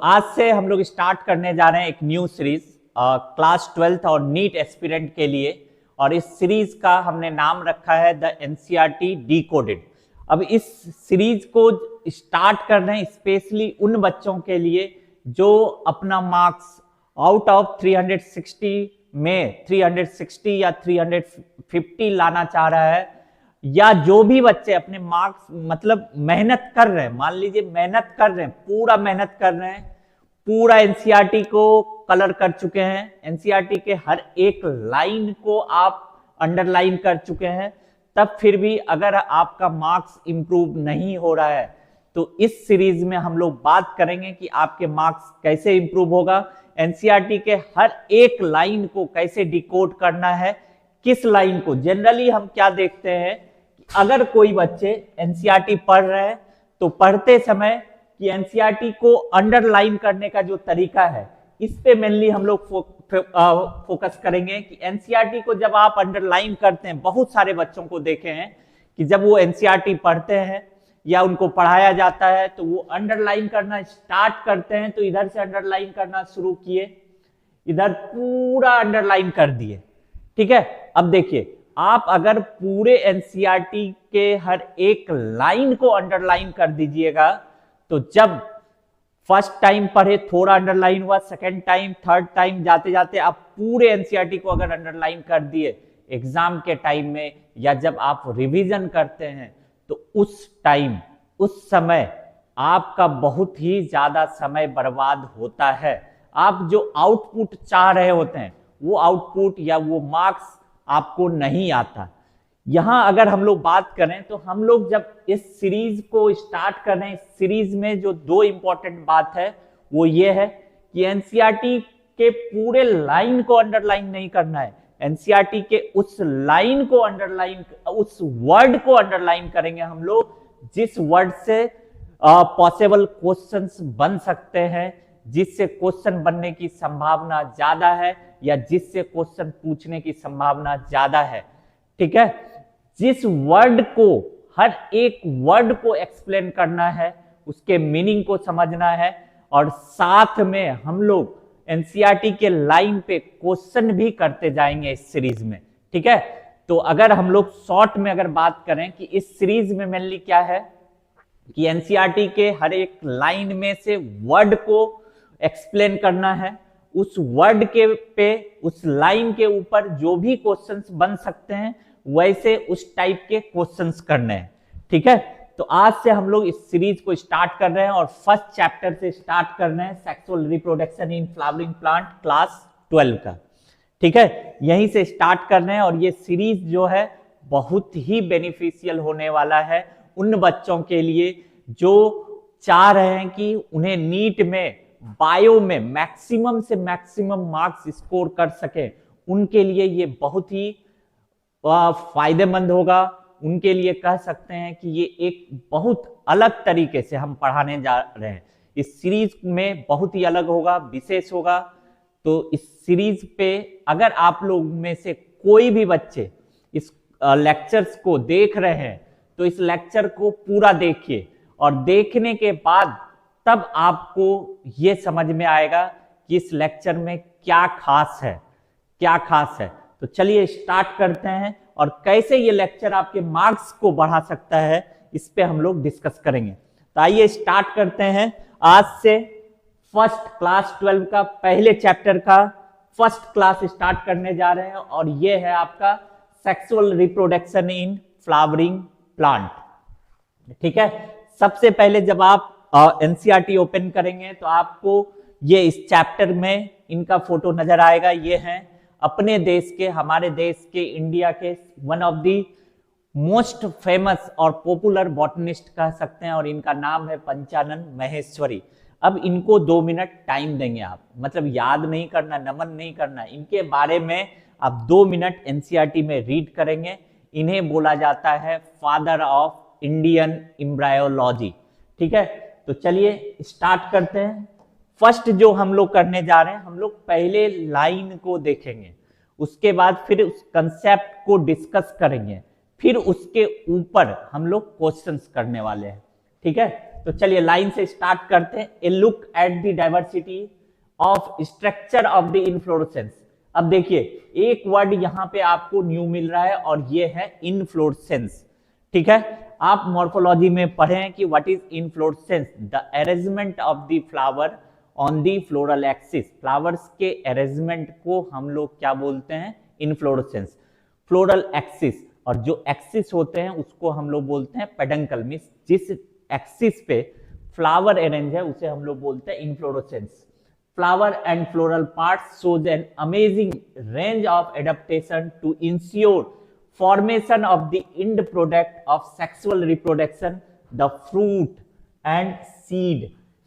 आज से हम लोग स्टार्ट करने जा रहे हैं एक न्यू सीरीज क्लास 12th और नीट एस्पिरेंट के लिए। और इस सीरीज का हमने नाम रखा है द एनसीईआरटी डिकोडेड। अब इस सीरीज को स्टार्ट कर रहे हैं स्पेशली उन बच्चों के लिए जो अपना मार्क्स आउट ऑफ 360 में 360 या 350 लाना चाह रहा है, या जो भी बच्चे अपने मार्क्स मतलब मेहनत कर रहे हैं, मान लीजिए मेहनत कर रहे हैं, पूरा मेहनत कर रहे हैं, पूरा एनसीईआरटी को कलर कर चुके हैं, एनसीईआरटी के हर एक लाइन को आप अंडरलाइन कर चुके हैं, तब फिर भी अगर आपका मार्क्स इंप्रूव नहीं हो रहा है तो इस सीरीज में हम लोग बात करेंगे कि आपके मार्क्स कैसे इंप्रूव होगा, एनसीईआरटी के हर एक लाइन को कैसे डिकोड करना है, किस लाइन को। जनरली हम क्या देखते हैं कि अगर कोई बच्चे एनसीईआरटी पढ़ रहे हैं तो पढ़ते समय कि एनसीईआरटी को अंडरलाइन करने का जो तरीका है इस पे मेनली हम लोग फोकस करेंगे कि एनसीईआरटी को जब आप अंडरलाइन करते हैं, बहुत सारे बच्चों को देखे हैं कि जब वो एनसीईआरटी पढ़ते हैं या उनको पढ़ाया जाता है तो वो अंडरलाइन करना स्टार्ट करते हैं, तो इधर से अंडरलाइन करना शुरू किए, इधर पूरा अंडरलाइन कर दिए। ठीक है, अब देखिए आप अगर पूरे एनसीईआरटी के हर एक लाइन को अंडरलाइन कर दीजिएगा तो जब फर्स्ट टाइम पढ़े थोड़ा अंडरलाइन हुआ, सेकेंड टाइम, थर्ड टाइम जाते जाते आप पूरे एनसीईआरटी को अगर अंडरलाइन कर दिए, एग्जाम के टाइम में या जब आप रिवीजन करते हैं तो उस टाइम उस समय आपका बहुत ही ज्यादा समय बर्बाद होता है। आप जो आउटपुट चाह रहे होते हैं वो आउटपुट या वो मार्क्स आपको नहीं आता। यहां अगर हम लोग बात करें तो हम लोग जब इस सीरीज को स्टार्ट कर रहे हैं, इस सीरीज में जो दो इंपॉर्टेंट बात है वो ये है कि एनसीईआरटी के पूरे लाइन को अंडरलाइन नहीं करना है, एनसीईआरटी के उस लाइन को अंडरलाइन, उस वर्ड को अंडरलाइन करेंगे हम लोग जिस वर्ड से पॉसिबल क्वेश्चंस बन सकते हैं, जिससे क्वेश्चन बनने की संभावना ज्यादा है या जिससे क्वेश्चन पूछने की संभावना ज्यादा है। ठीक है, जिस वर्ड को, हर एक वर्ड को एक्सप्लेन करना है, उसके मीनिंग को समझना है और साथ में हम लोग एनसीईआरटी के लाइन पे क्वेश्चन भी करते जाएंगे इस सीरीज में। ठीक है, तो अगर हम लोग शॉर्ट में अगर बात करें कि इस सीरीज में मेनली क्या है कि एनसीईआरटी के हर एक लाइन में से वर्ड को एक्सप्लेन करना है, उस वर्ड के पे, उस लाइन के ऊपर जो भी क्वेश्चंस बन सकते हैं वैसे उस टाइप के क्वेश्चंस करने हैं। ठीक है, तो आज से हम लोग इस सीरीज को स्टार्ट कर रहे हैं और फर्स्ट चैप्टर से स्टार्ट कर रहे हैं, sexual reproduction in flowering plant class 12 का। ठीक है, यहीं से स्टार्ट कर रहे हैं और ये सीरीज जो है बहुत ही बेनिफिशियल होने वाला है उन बच्चों के लिए जो चाह रहे हैं कि उन्हें नीट में बायो में मैक्सिमम से मैक्सिमम मार्क्स स्कोर कर सके। उनके लिए ये बहुत ही फायदेमंद होगा, उनके लिए कह सकते हैं कि ये एक बहुत अलग तरीके से हम पढ़ाने जा रहे हैं। इस सीरीज में बहुत ही अलग होगा, विशेष होगा। तो इस सीरीज पे अगर आप लोग में से कोई भी बच्चे इस लेक्चर्स को देख रहे हैं तो इस लेक्चर को पूरा देखिए और देखने के बाद तब आपको ये समझ में आएगा कि इस लेक्चर में क्या खास है, क्या खास है। तो चलिए स्टार्ट करते हैं और कैसे ये लेक्चर आपके मार्क्स को बढ़ा सकता है इस पे हम लोग डिस्कस करेंगे। तो आइए स्टार्ट करते हैं। आज से फर्स्ट क्लास 12 का पहले चैप्टर का फर्स्ट क्लास स्टार्ट करने जा रहे हैं और ये है आपका sexual reproduction in flowering plant. ठीक है, सबसे पहले जब आप एनसीईआरटी ओपन करेंगे तो आपको ये इस चैप्टर में इनका फोटो नजर आएगा। ये है अपने देश के, हमारे देश के, इंडिया के one of the most famous और पॉपुलर बॉटनिस्ट कह सकते हैं और इनका नाम है पंचानन महेश्वरी। अब इनको 2 मिनट टाइम देंगे आप, मतलब याद नहीं करना, नमन नहीं करना, इनके बारे में आप 2 मिनट एनसीईआरटी में रीड करेंगे। इन्हें बोला जाता है फादर ऑफ इंडियन एम्ब्रायोलॉजी। ठीक है, तो चलिए स्टार्ट करते हैं। फर्स्ट जो हम लोग करने जा रहे हैं, हम लोग पहले लाइन को देखेंगे, उसके बाद फिर उस कंसेप्ट को डिस्कस करेंगे, फिर उसके ऊपर हम लोग क्वेश्चंस करने वाले हैं। ठीक है, तो चलिए लाइन से स्टार्ट करते हैं। ए look at the diversity of structure of the inflorescence. अब देखिए एक वर्ड यहां पे आपको न्यू मिल रहा है और ये है इनफ्लोरेसेंस। ठीक है, आप मॉर्फोलॉजी में पढ़े हैं कि what is inflorescence, the arrangement of the flower on the floral axis. Flowers के अरेंजमेंट को हम लोग क्या बोलते हैं, इनफ्लोरेसेंस। फ्लोरल एक्सिस, और जो एक्सिस होते हैं उसको हम लोग बोलते हैं पेडंकल, मींस जिस एक्सिस पे फ्लावर अरेंज है उसे हम लोग बोलते हैं inflorescence. Flower and floral parts shows an amazing range of adaptation to ensure formation of the end product of sexual reproduction, the fruit and seed।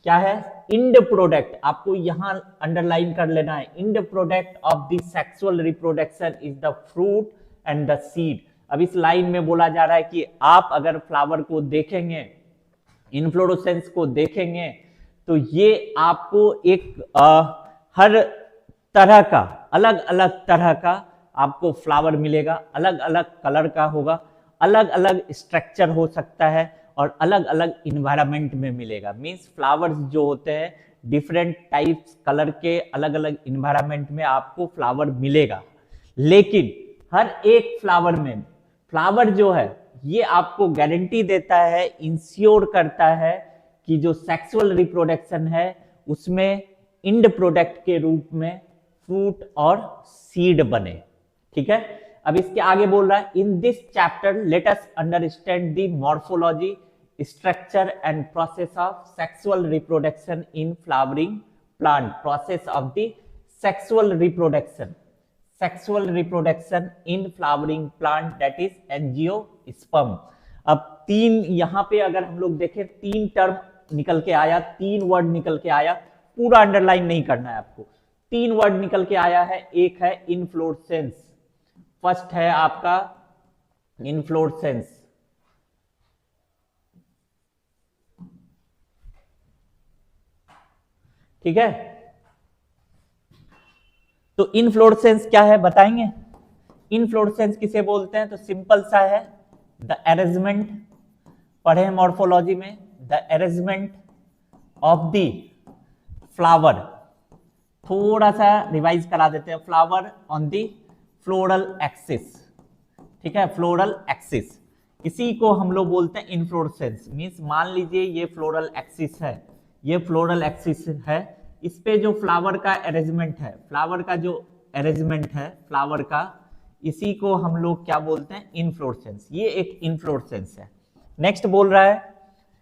क्या है, end product, आपको यहां अंडरलाइन कर लेना है। end product of the sexual reproduction is the fruit and the seed। अब इस line में बोला जा रहा है कि आप अगर फ्लावर को देखेंगे, इनफ्लोरेसेंस को देखेंगे, तो ये आपको एक हर तरह का, अलग अलग तरह का आपको फ्लावर मिलेगा, अलग अलग कलर का होगा, अलग अलग स्ट्रक्चर हो सकता है और अलग अलग इन्वायरमेंट में मिलेगा। मींस फ्लावर्स जो होते हैं डिफरेंट टाइप्स कलर के अलग अलग इन्वायरमेंट में आपको फ्लावर मिलेगा। लेकिन हर एक फ्लावर में, फ्लावर जो है ये आपको गारंटी देता है, इंश्योर करता है कि जो सेक्सुअल रिप्रोडक्शन है उसमें इंड प्रोडक्ट के रूप में फ्रूट और सीड बने। ठीक है, अब इसके आगे बोल रहा है, in this chapter late us understand the morphology, structure and process of sexual reproduction in flowering plant. Process of the sexual reproduction, sexual reproduction in flowering plant, that is angiosperm. अब तीन यहां पे अगर हम लोग देखें, तीन टर्म निकल के आया, तीन वर्ड निकल के आया, पूरा अंडरलाइन नहीं करना है आपको। तीन वर्ड निकल के आया है, एक है इनफ्लोरेसेंस, फर्स्ट है आपका इनफ्लोरेसेंस। ठीक है, तो इनफ्लोरेसेंस क्या है बताएंगे? इनफ्लोरेसेंस किसे बोलते हैं? तो सिंपल सा है, द अरेंजमेंट, पढ़े मॉर्फोलॉजी में, the arrangement of the flower. थोड़ा सा रिवाइज करा देते हैं, flower on the floral axis. ठीक है, फ्लोरल एक्सिस, इसी को हम लोग बोलते हैं इनफ्लोरेसेंस। मींस मान लीजिए ये फ्लोरल एक्सिस है, ये फ्लोरल एक्सिस है, इस पे जो फ्लावर का अरेंजमेंट है, फ्लावर का जो अरेंजमेंट है फ्लावर का, इसी को हम लोग क्या बोलते हैं? इनफ्लोरेसेंस। ये एक इनफ्लोरेसेंस है। नेक्स्ट बोल रहा है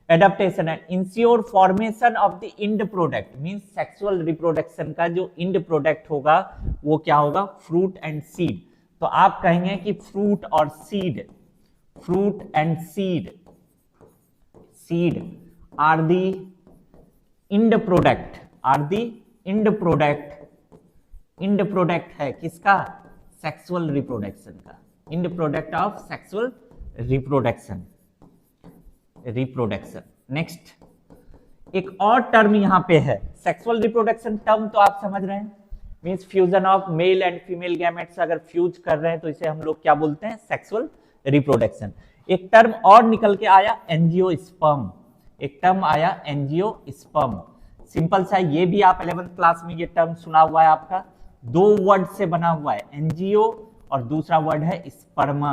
adaptation and ensure formation of the end product, means sexual reproduction का जो इंड प्रोडक्ट होगा वो क्या होगा? Fruit and seed. तो आप कहेंगे कि फ्रूट और seed, fruit and seed, seed are the end product, are the end product. End product है किसका? सेक्सुअल रिप्रोडक्शन का, end product of sexual reproduction, reproduction. Next एक और टर्म यहां पे है, सेक्सुअल रिप्रोडक्शन टर्म तो आप समझ रहे हैं, means fusion of male and female gametes अगर फ्यूज कर रहे हैं तो इसे हम लोग क्या बोलते हैं? Sexual reproduction. एक टर्म और निकल के आया, एंजियोस्पर्म। एक टर्म आया एंजियोस्पर्म, सिंपल सा, ये भी आप 11th क्लास में ये टर्म सुना हुआ है आपका। दो वर्ड से बना हुआ है, एंजियो और दूसरा वर्ड है स्पर्मा।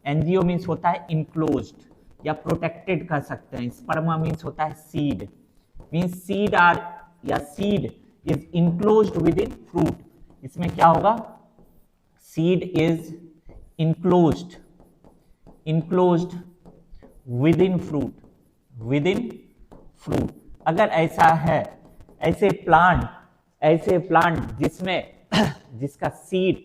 एंजियो मींस होता है इनक्लोज्ड या प्रोटेक्टेड कर सकते हैं, स्पर्मा मींस होता है सीड, मींस सीड आर या seed is enclosed with in fruit. इसमें क्या होगा? Seed is enclosed, enclosed with in fruit, with in fruit. अगर ऐसा है, ऐसे प्लांट जिसमें जिसका सीड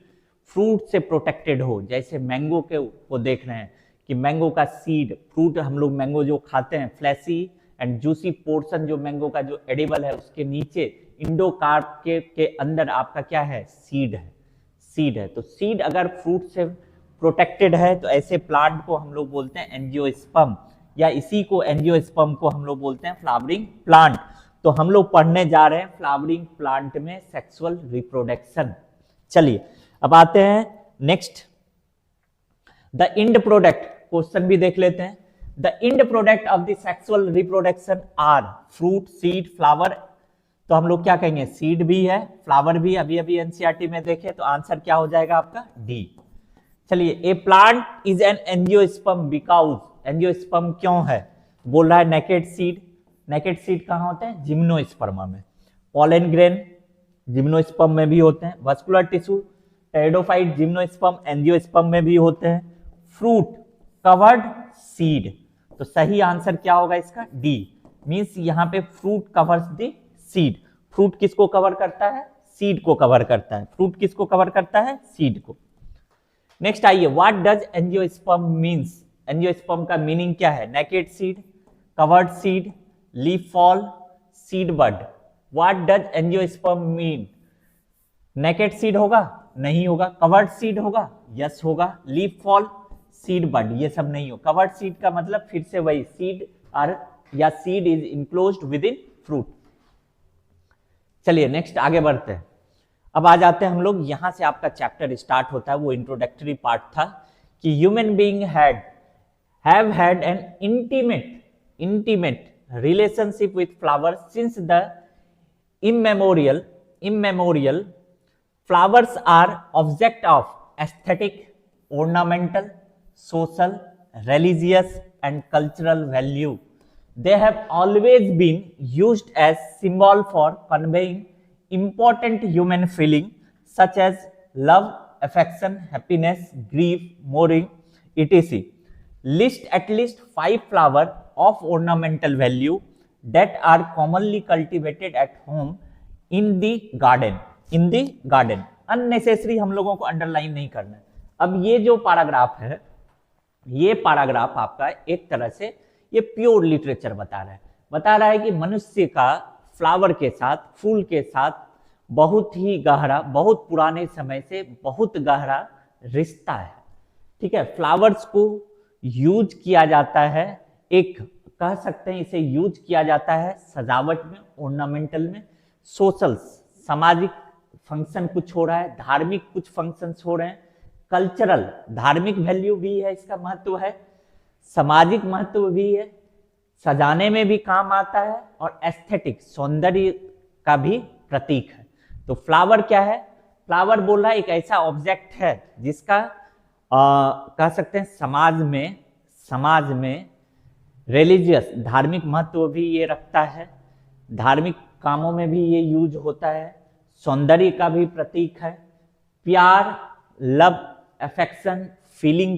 फ्रूट से प्रोटेक्टेड हो, जैसे मैंगो को देख रहे हैं कि मैंगो का सीड, फ्रूट हम लोग मैंगो जो खाते हैं, फ्लैशी एंड जूसी पोर्शन जो मैंगो का जो एडिबल है उसके नीचे इंडोकार्प के अंदर आपका क्या है? सीड है, सीड है। तो सीड अगर फ्रूट से प्रोटेक्टेड है तो ऐसे प्लांट को हम लोग बोलते हैं एंजियोस्पर्म, या इसी को एंजियोस्पर्म को हम लोग बोलते हैं फ्लावरिंग प्लांट। तो हम लोग पढ़ने जा रहे हैं फ्लावरिंग प्लांट में सेक्सुअल रिप्रोडक्शन। चलिए अब आते हैं next, the end product. Question भी देख लेते हैं, the end product of the sexual reproduction are fruit, seed, flower. तो हम लोग क्या कहेंगे, सीड भी है, फ्लावर भी, अभी अभी एनसीईआरटी में देखे, तो आंसर क्या हो जाएगा आपका डी। चलिए, a plant is an angiosperm because, angiosperm क्यों है, बोल रहा है नेकेड सीड। नेकेड सीड कहाँ होते हैं, जिम्नोस्पर्मा में। पॉलन ग्रेन जिम्नोस्पर्म में भी होते हैं। Vascular tissue pteridophyte gymnosperm angiosperm में भी होते हैं। फ्रूट कवर्ड सीड, तो सही आंसर क्या होगा इसका, डी। मींस यहाँ पे fruit covers the seed. Fruit किसको कवर करता है, सीड को कवर करता है। फ्रूट किसको कवर करता है, सीड को। नेक्स्ट आइए, what does angiosperm means, angiosperm का मीनिंग क्या है, naked seed, covered seed, leaf fall, seed bud. What does angiosperm mean, naked seed होगा, नहीं होगा। कवर्ड सीड होगा, यस होगा। लीफ फॉल, सीड बड, ये सब नहीं हो। कवर्ड सीड का मतलब फिर से वही, सीड आर या seed is enclosed with in fruit. चलिए नेक्स्ट आगे बढ़ते हैं। अब आ जाते हैं हम लोग, यहां से आपका चैप्टर स्टार्ट होता है, वो इंट्रोडक्टरी पार्ट था कि human being have had an intimate relationship with flowers since the immemorial. Flowers are object of aesthetic, ornamental, social, religious and cultural value. They have always been used as symbol for conveying important human feeling such as love, affection, happiness, grief, mourning, etc. List at least 5 flowers of ornamental value that are commonly cultivated at home in the garden. In the garden. Unnecessary हम लोगों को underline नहीं करना है। अब ये जो paragraph है, ये पैराग्राफ आपका एक तरह से ये प्योर लिटरेचर बता रहा है कि मनुष्य का फ्लावर के साथ, फूल के साथ बहुत ही गहरा, बहुत पुराने समय से बहुत गहरा रिश्ता है। ठीक है, फ्लावर्स को यूज किया जाता है, एक कह सकते हैं इसे यूज किया जाता है सजावट में, ऑर्नामेंटल में, सोशल सामाजिक फंक्शन कुछ हो रहा है, धार्मिक कुछ फंक्शंस हो रहे हैं, कल्चरल धार्मिक वैल्यू भी है, इसका महत्व है, सामाजिक महत्व भी है, सजाने में भी काम आता है, और एस्थेटिक सौंदर्य का भी प्रतीक है। तो फ्लावर क्या है, फ्लावर बोल रहा है एक ऐसा ऑब्जेक्ट है जिसका कह सकते हैं समाज में रिलीजियस धार्मिक महत्व भी ये रखता है, धार्मिक कामों में भी ये यूज होता है, सौंदर्य का भी प्रतीक है, प्यार, लव, अफेक्शन, फीलिंग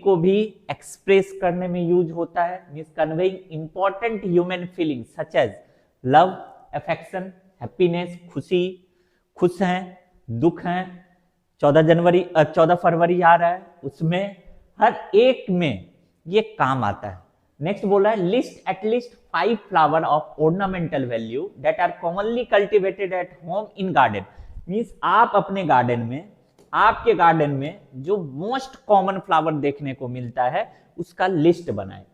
को भी एक्सप्रेस करने में यूज होता है। Means conveying important human feeling such as love, affection, happiness, खुश हैं, दुख हैं। 14 फरवरी आ रहा है, उसमें हर एक में ये काम आता है। नेक्स्ट बोल रहा है list at least 5 flower of ornamental value that are commonly cultivated at home in garden. Means आप अपने गार्डन में, आपके गार्डन में जो मोस्ट कॉमन फ्लावर देखने को मिलता है उसका लिस्ट बनाएं।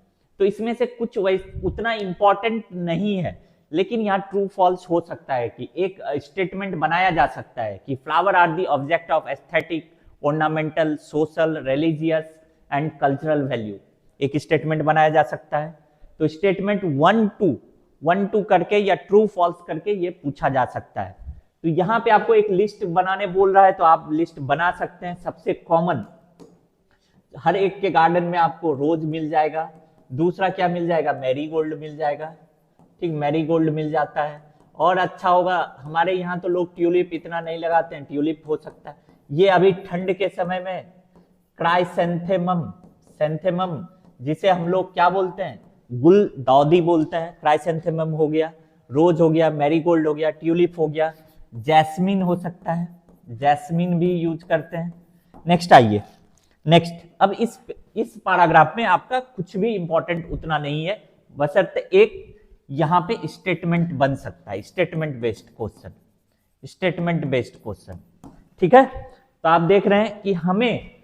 तो इसमें से कुछ उतना इंपॉर्टेंट नहीं है, लेकिन यहाँ ट्रू फॉल्स हो सकता है कि एक स्टेटमेंट बनाया जा सकता है कि flower are the object of aesthetic, ornamental, social, religious and cultural value, एक स्टेटमेंट बनाया जा सकता है। तो स्टेटमेंट 1-2 करके या ट्रू फॉल्स करके ये पूछा जा सकता है। तो यहाँ पे आपको एक लिस्ट बनाने बोल रहा है, तो आप लिस्ट बना सकते हैं। सबसे कॉमन हर एक के गार्डन में आपको रोज मिल जाएगा, दूसरा क्या मिल जाएगा, मैरीगोल्ड मिल जाएगा। ठीक, मैरीगोल्ड मिल जाता है। और अच्छा होगा, हमारे यहाँ तो लोग ट्यूलिप इतना नहीं लगाते हैं, ट्यूलिप हो सकता है। ये अभी ठंड के समय में क्राइसेंथेमम, जिसे हम लोग क्या बोलते हैं, गुलदाउदी बोलते हैं। क्राइसेंथेमम हो गया, रोज हो गया, मैरीगोल्ड हो गया, ट्यूलिप हो गया, जैस्मिन हो सकता है, जैस्मिन भी यूज करते हैं। नेक्स्ट आइए, नेक्स्ट। अब इस पैराग्राफ में आपका कुछ भी इंपॉर्टेंट उतना नहीं है, बशर्ते एक यहाँ पे स्टेटमेंट बन सकता है, स्टेटमेंट बेस्ड क्वेश्चन। ठीक है, तो आप देख रहे हैं कि हमें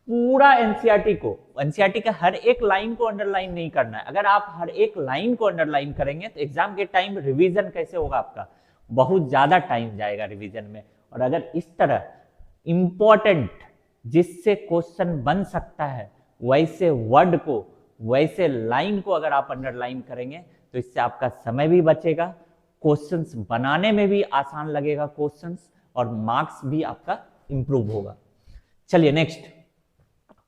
पूरा एनसीईआरटी का हर एक लाइन को अंडरलाइन नहीं करना है। अगर आप हर एक लाइन को अंडरलाइन करेंगे तो एग्जाम के टाइम रिवीजन कैसे होगा, आपका बहुत ज्यादा टाइम जाएगा रिवीजन में। और अगर इस तरह इंपॉर्टेंट जिससे क्वेश्चन बन सकता है वैसे वर्ड को, वैसे लाइन को अगर आप अंडरलाइन करेंगे तो इससे आपका समय भी बचेगा, क्वेश्चंस बनाने में भी आसान लगेगा क्वेश्चंस, और मार्क्स भी आपका इंप्रूव होगा। चलिए next,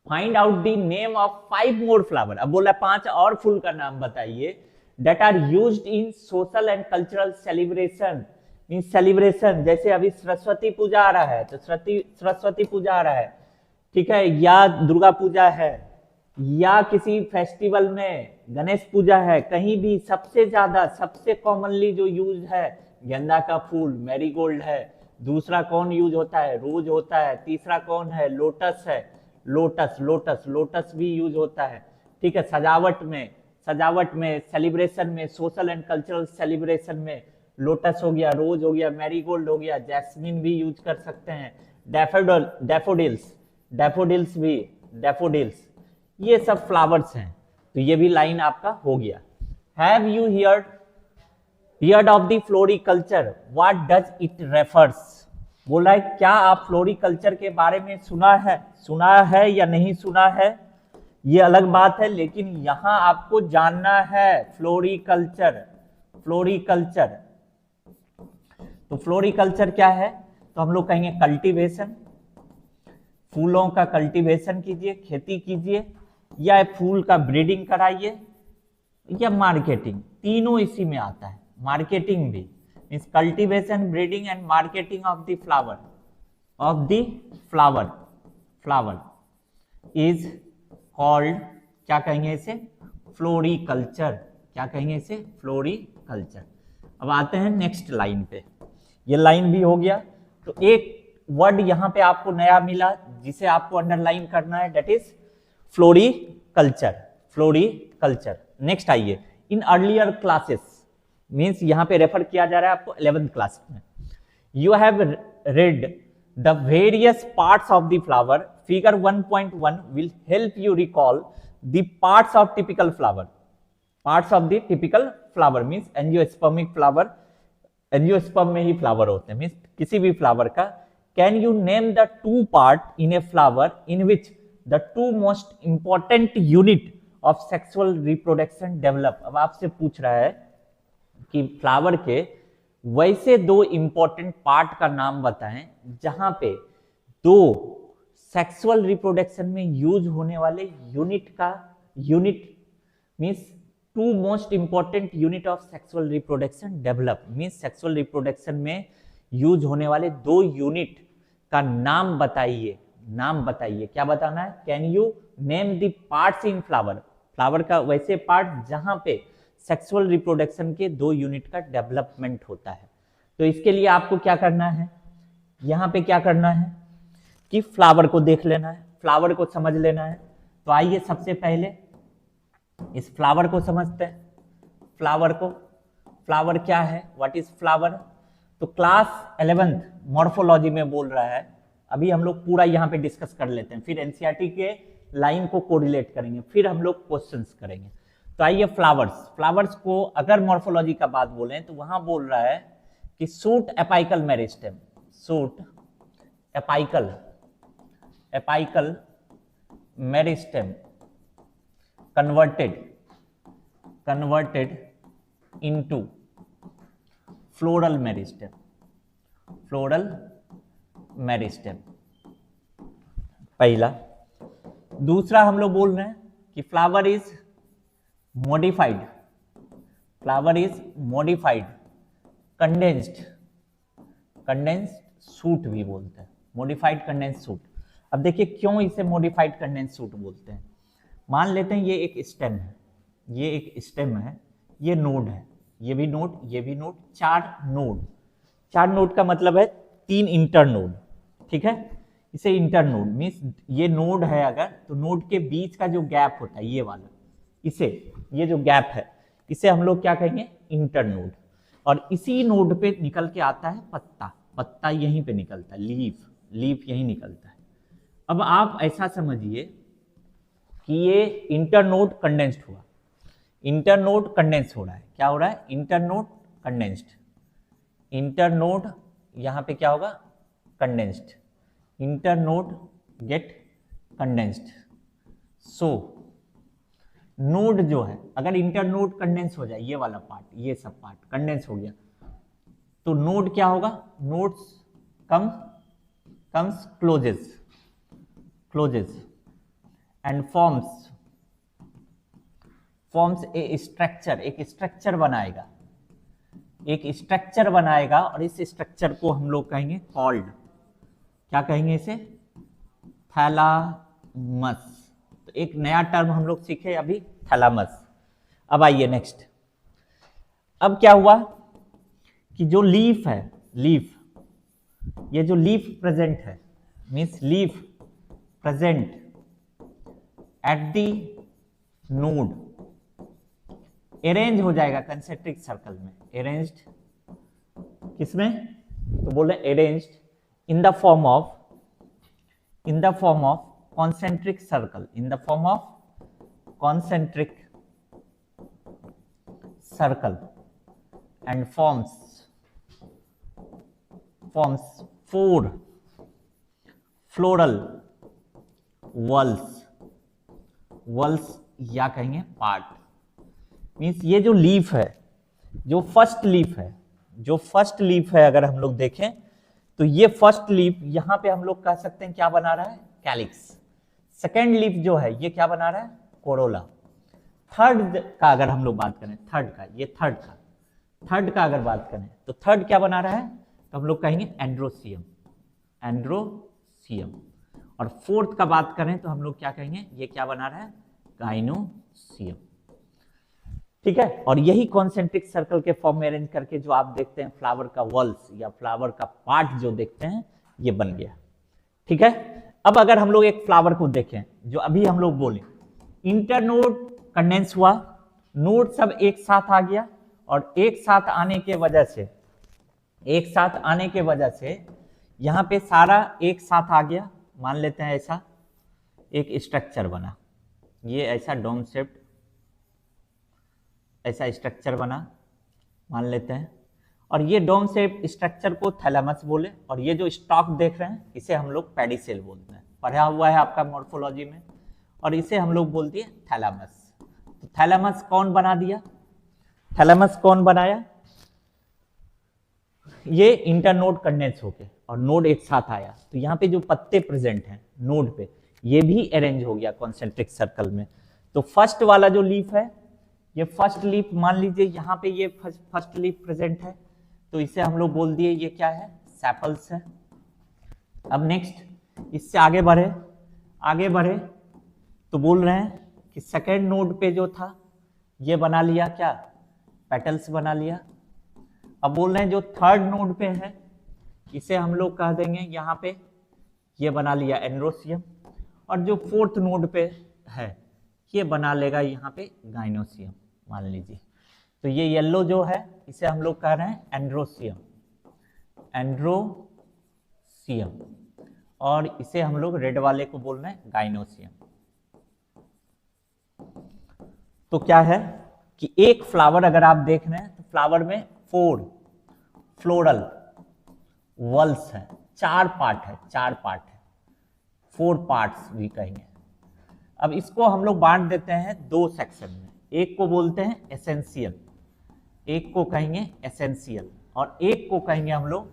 find out the name of 5 more flower. अब बोला 5 और फूल का नाम बताइए that are used in social and cultural celebration। Mean celebration, जैसे अभी सरस्वती पूजा आ रहा है तो सरस्वती पूजा आ रहा है, ठीक है, या दुर्गा पूजा है, या किसी फेस्टिवल में गणेश पूजा है, कहीं भी सबसे ज्यादा सबसे कॉमनली जो यूज है गेंदा का फूल, मैरीगोल्ड है। दूसरा कौन यूज होता है? रोज होता है। तीसरा कौन है? लोटस है, लोटस लोटस लोटस भी यूज होता है, ठीक है। सजावट में सेलिब्रेशन में, सोशल एंड कल्चरल सेलिब्रेशन में लोटस हो गया, रोज हो गया, मैरीगोल्ड हो गया, जैस्मिन भी यूज कर सकते हैं, डैफोडिल्स भी, डैफोडिल्स, ये सब फ्लावर्स हैं। तो ये भी लाइन आपका हो गया। Have you heard of the floriculture, what does it refers. बोल रहा है क्या आप फ्लोरिकल्चर के बारे में सुना है या नहीं सुना है, ये अलग बात है, लेकिन यहां आपको जानना है फ्लोरिकल्चर। तो फ्लोरिकल्चर क्या है? तो हम लोग कहेंगे कल्टीवेशन, फूलों का कल्टीवेशन कीजिए, खेती कीजिए, या फूल का ब्रीडिंग कराइए, या मार्केटिंग, तीनों इसी में आता है। मार्केटिंग भी means cultivation, breeding and marketing of the flower is called, क्या कहेंगे इसे? फ्लोरिकल्चर। क्या कहेंगे इसे? फ्लोरिकल्चर। अब आते हैं नेक्स्ट लाइन पे। ये लाइन भी हो गया। तो एक वर्ड यहां पे आपको नया मिला जिसे आपको अंडरलाइन करना है, दैट इज फ्लोरिकल्चर। नेक्स्ट आइए, इन अर्लियर क्लासेस, मीन्स यहां पे रेफर किया जा रहा है आपको 11th क्लास में। You have read the various parts of the flower, figure 1.1 will help you recall the parts of typical flower. Parts of the typical flower means angiospermic flower, angiosperm में ही flower होते हैं, means किसी भी flower का। Can you name the 2 part in a flower in which the 2 most important unit of sexual reproduction develop. अब आपसे पूछ रहा है कि फ्लावर के वैसे 2 इंपॉर्टेंट पार्ट का नाम बताएं जहां पे 2 सेक्सुअल रिप्रोडक्शन में यूज होने वाले unit means 2 most important unit of sexual reproduction develop, means sexual reproduction में यूज होने वाले 2 यूनिट का नाम बताइए। क्या बताना है? Can you name the parts in flower का वैसे पार्ट जहां पे सेक्सुअल रिप्रोडक्शन के 2 यूनिट का डेवलपमेंट होता है। तो इसके लिए आपको क्या करना है, यहां पे क्या करना है कि फ्लावर को देख लेना है, फ्लावर को समझ लेना है। तो आइए सबसे पहले इस फ्लावर को समझते हैं। फ्लावर क्या है? What is flower? तो क्लास 11th मॉर्फोलॉजी में बोल रहा है। अभी हम लोग पूरा यहाँ पे डिस्कस कर लेते हैं, फिर एनसीईआरटी के लाइन को कोरिलेट करेंगे, फिर हम लोग क्वेश्चंस करेंगे। तो आइए फ्लावर्स को अगर मॉर्फोलॉजी का बात बोलें तो वहां बोल रहा है कि suit apical meristem, apical meristem converted into floral meristem, पहला। दूसरा हम लोग बोल रहे हैं कि flower is modified condensed suit भी बोलते हैं, मॉडिफाइड कंडेंस्ड सूट। अब देखिए क्यों इसे मॉडिफाइड कंडेंस्ड सूट बोलते हैं। मान लेते हैं ये एक स्टेम है, ये नोड है, ये भी नोड, 4 नोड का मतलब है 3 इंटर नोड, ठीक है। इसे इंटर नोड मीन्स ये नोड है अगर, तो नोड के बीच का जो गैप होता है ये वाला, ये जो गैप है इसे हम लोग क्या कहेंगे? Inter node. और इसी नोड पे निकल के आता है पत्ता यहीं पे निकलता है, लीफ यहीं निकलता है। अब आप ऐसा समझिए कि ये इंटर नोड कंडेंस्ड हुआ, हो रहा है। क्या हो रहा है? इंटर नोड यहां पे क्या होगा? Condensed, internode get condensed, so node जो है, अगर इंटरनोड कंडेंस हो जाए, ये वाला पार्ट, ये सब पार्ट कंडेंस हो गया, तो नोड क्या होगा, nodes comes closes and forms a structure, एक स्ट्रक्चर बनाएगा, और इस स्ट्रक्चर को हम लोग कहेंगे कॉल्ड, क्या कहेंगे इसे, थैलामस। तो एक नया टर्म हम लोग सीखे अभी, थैलामस। अब आइए नेक्स्ट। अब क्या हुआ कि जो लीफ है, ये जो लीफ प्रेजेंट है, means leaf present at the node, arrange हो जाएगा कंसेंट्रिक सर्कल में, अरेंज्ड किसमें, तो बोले arranged in the form of concentric circle, in the form of concentric circle, and forms four floral whorls या कहेंगे पार्ट। मीन्स ये जो लीफ है, जो फर्स्ट लीफ है, अगर हम लोग देखें तो ये फर्स्ट लीफ यहां पे हम लोग कह सकते हैं क्या बना रहा है, कैलिक्स। सेकेंड लीफ जो है ये क्या बना रहा है, कोरोला। थर्ड का अगर हम लोग बात करें, थर्ड का अगर बात करें तो थर्ड क्या बना रहा है, तो हम लोग कहेंगे एंड्रोसियम। और फोर्थ का बात करें तो हम लोग क्या कहेंगे, ये क्या बना रहा है, गाइनोसियम। ठीक है, और यही कॉन्सेंट्रिक सर्कल के फॉर्म में अरेंज करके जो आप देखते हैं फ्लावर का वॉल्स या फ्लावर का पार्ट जो देखते हैं, ये बन गया। ठीक है, अब अगर हम लोग एक फ्लावर को देखें, जो अभी हम लोग बोले इंटरनोड कंडेंस हुआ, नोड सब एक साथ आ गया, और एक साथ आने के वजह से यहां पे सारा एक साथ आ गया। मान लेते हैं ऐसा एक स्ट्रक्चर बना, ये ऐसा डोम शेप्ड ऐसा स्ट्रक्चर बना मान लेते हैं, और ये डोम शेप स्ट्रक्चर को थैलेमस बोले, और ये जो स्टॉक देख रहे हैं इसे हम लोग पेडिसेल बोलते हैं, पढ़ा हुआ है आपका मॉर्फोलॉजी में, और इसे हम लोग बोलते हैं थैलेमस। तो थैलेमस कौन बना दिया, थैलेमस कौन बनाया, ये इंटरनोड कंडेंस होके और नोड एक साथ आया, तो यहाँ पे जो पत्ते प्रेजेंट हैं नोड पे, ये भी अरेंज हो गया कॉन्सेंट्रिक सर्कल में। तो फर्स्ट वाला जो लीफ है, ये फर्स्ट लीफ मान लीजिए यहाँ पे ये फर्स्ट लीफ प्रेजेंट है, तो इसे हम लोग बोल दिए ये क्या है, सेपल्स है। अब नेक्स्ट इससे आगे बढ़े तो बोल रहे हैं कि सेकेंड नोड पे जो था ये बना लिया क्या, पेटल्स बना लिया। अब बोल रहे हैं जो थर्ड नोड पे है इसे हम लोग कह देंगे यहाँ पे ये बना लिया एंड्रोसियम, और जो फोर्थ नोड पे है ये बना लेगा यहाँ पे गाइनोसियम मान लीजिए। तो ये येलो जो है इसे हम लोग कह रहे हैं एंड्रोसियम, और इसे हम लोग रेड वाले को बोल रहे हैं गाइनोसियम। तो क्या है कि एक फ्लावर अगर आप देख रहे हैं तो फ्लावर में 4 फ्लोरल वल्स है, 4 पार्ट है, 4 पार्ट्स भी कहेंगे। अब इसको हम लोग बांट देते हैं 2 सेक्शन में, एक को बोलते हैं एसेंशियल, एक को कहेंगे एसेंशियल, और एक को कहेंगे हम लोग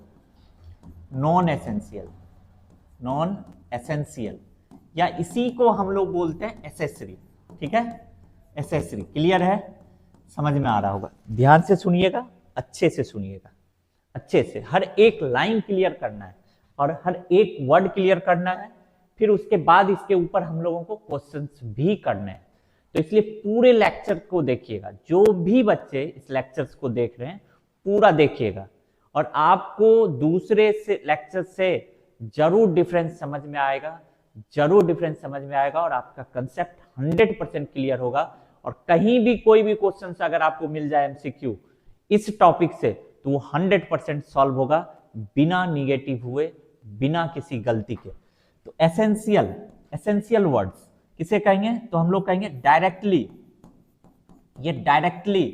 नॉन एसेंशियल, या इसी को हम लोग बोलते हैं एसेसरी। ठीक है, एसेसरी क्लियर है, समझ में आ रहा होगा। ध्यान से सुनिएगा, अच्छे से सुनिएगा, अच्छे से हर एक लाइन क्लियर करना है और हर एक वर्ड क्लियर करना है, फिर उसके बाद इसके ऊपर हम लोगों को क्वेश्चंस भी करने हैं। तो इसलिए पूरे लेक्चर को देखिएगा, जो भी बच्चे इस लेक्चर्स को देख रहे हैं पूरा देखिएगा, और आपको दूसरे से लेक्चर से जरूर डिफरेंस समझ में आएगा, और आपका कंसेप्ट 100% क्लियर होगा। और कहीं भी कोई भी क्वेश्चन अगर आपको मिल जाए एमसीक्यू इस टॉपिक से, तो वो 100% सॉल्व होगा बिना निगेटिव हुए, बिना किसी गलती के। तो एसेंशियल वर्ड्स किसे कहेंगे, तो हम लोग कहेंगे डायरेक्टली, ये डायरेक्टली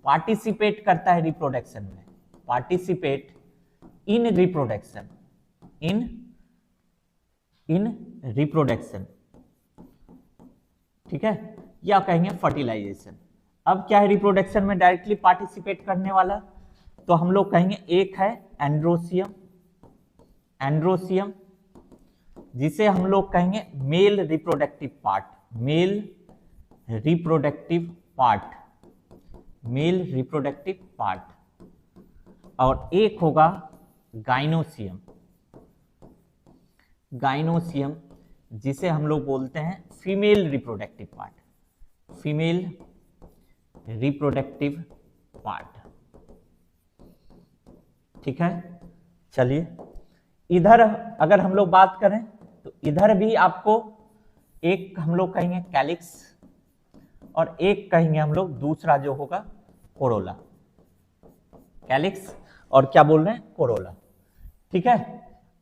पार्टिसिपेट करता है रिप्रोडक्शन में, participate in reproduction, in reproduction, ठीक है, या कहेंगे फर्टिलाइजेशन। अब क्या है रिप्रोडक्शन में डायरेक्टली पार्टिसिपेट करने वाला, तो हम लोग कहेंगे एक है एंड्रोसियम, एंड्रोसियम जिसे हम लोग कहेंगे mail reproductive part, mail reproductive part, mail reproductive part. और एक होगा गाइनोसियम, गाइनोसियम जिसे हम लोग बोलते हैं female reproductive part, female reproductive part. ठीक है, चलिए इधर अगर हम लोग बात करें तो इधर भी आपको एक हम लोग कहेंगे कैलिक्स और एक कहेंगे हम लोग दूसरा जो होगा कोरोला, कैलिक्स और क्या बोल रहे हैं कोरोला। ठीक है,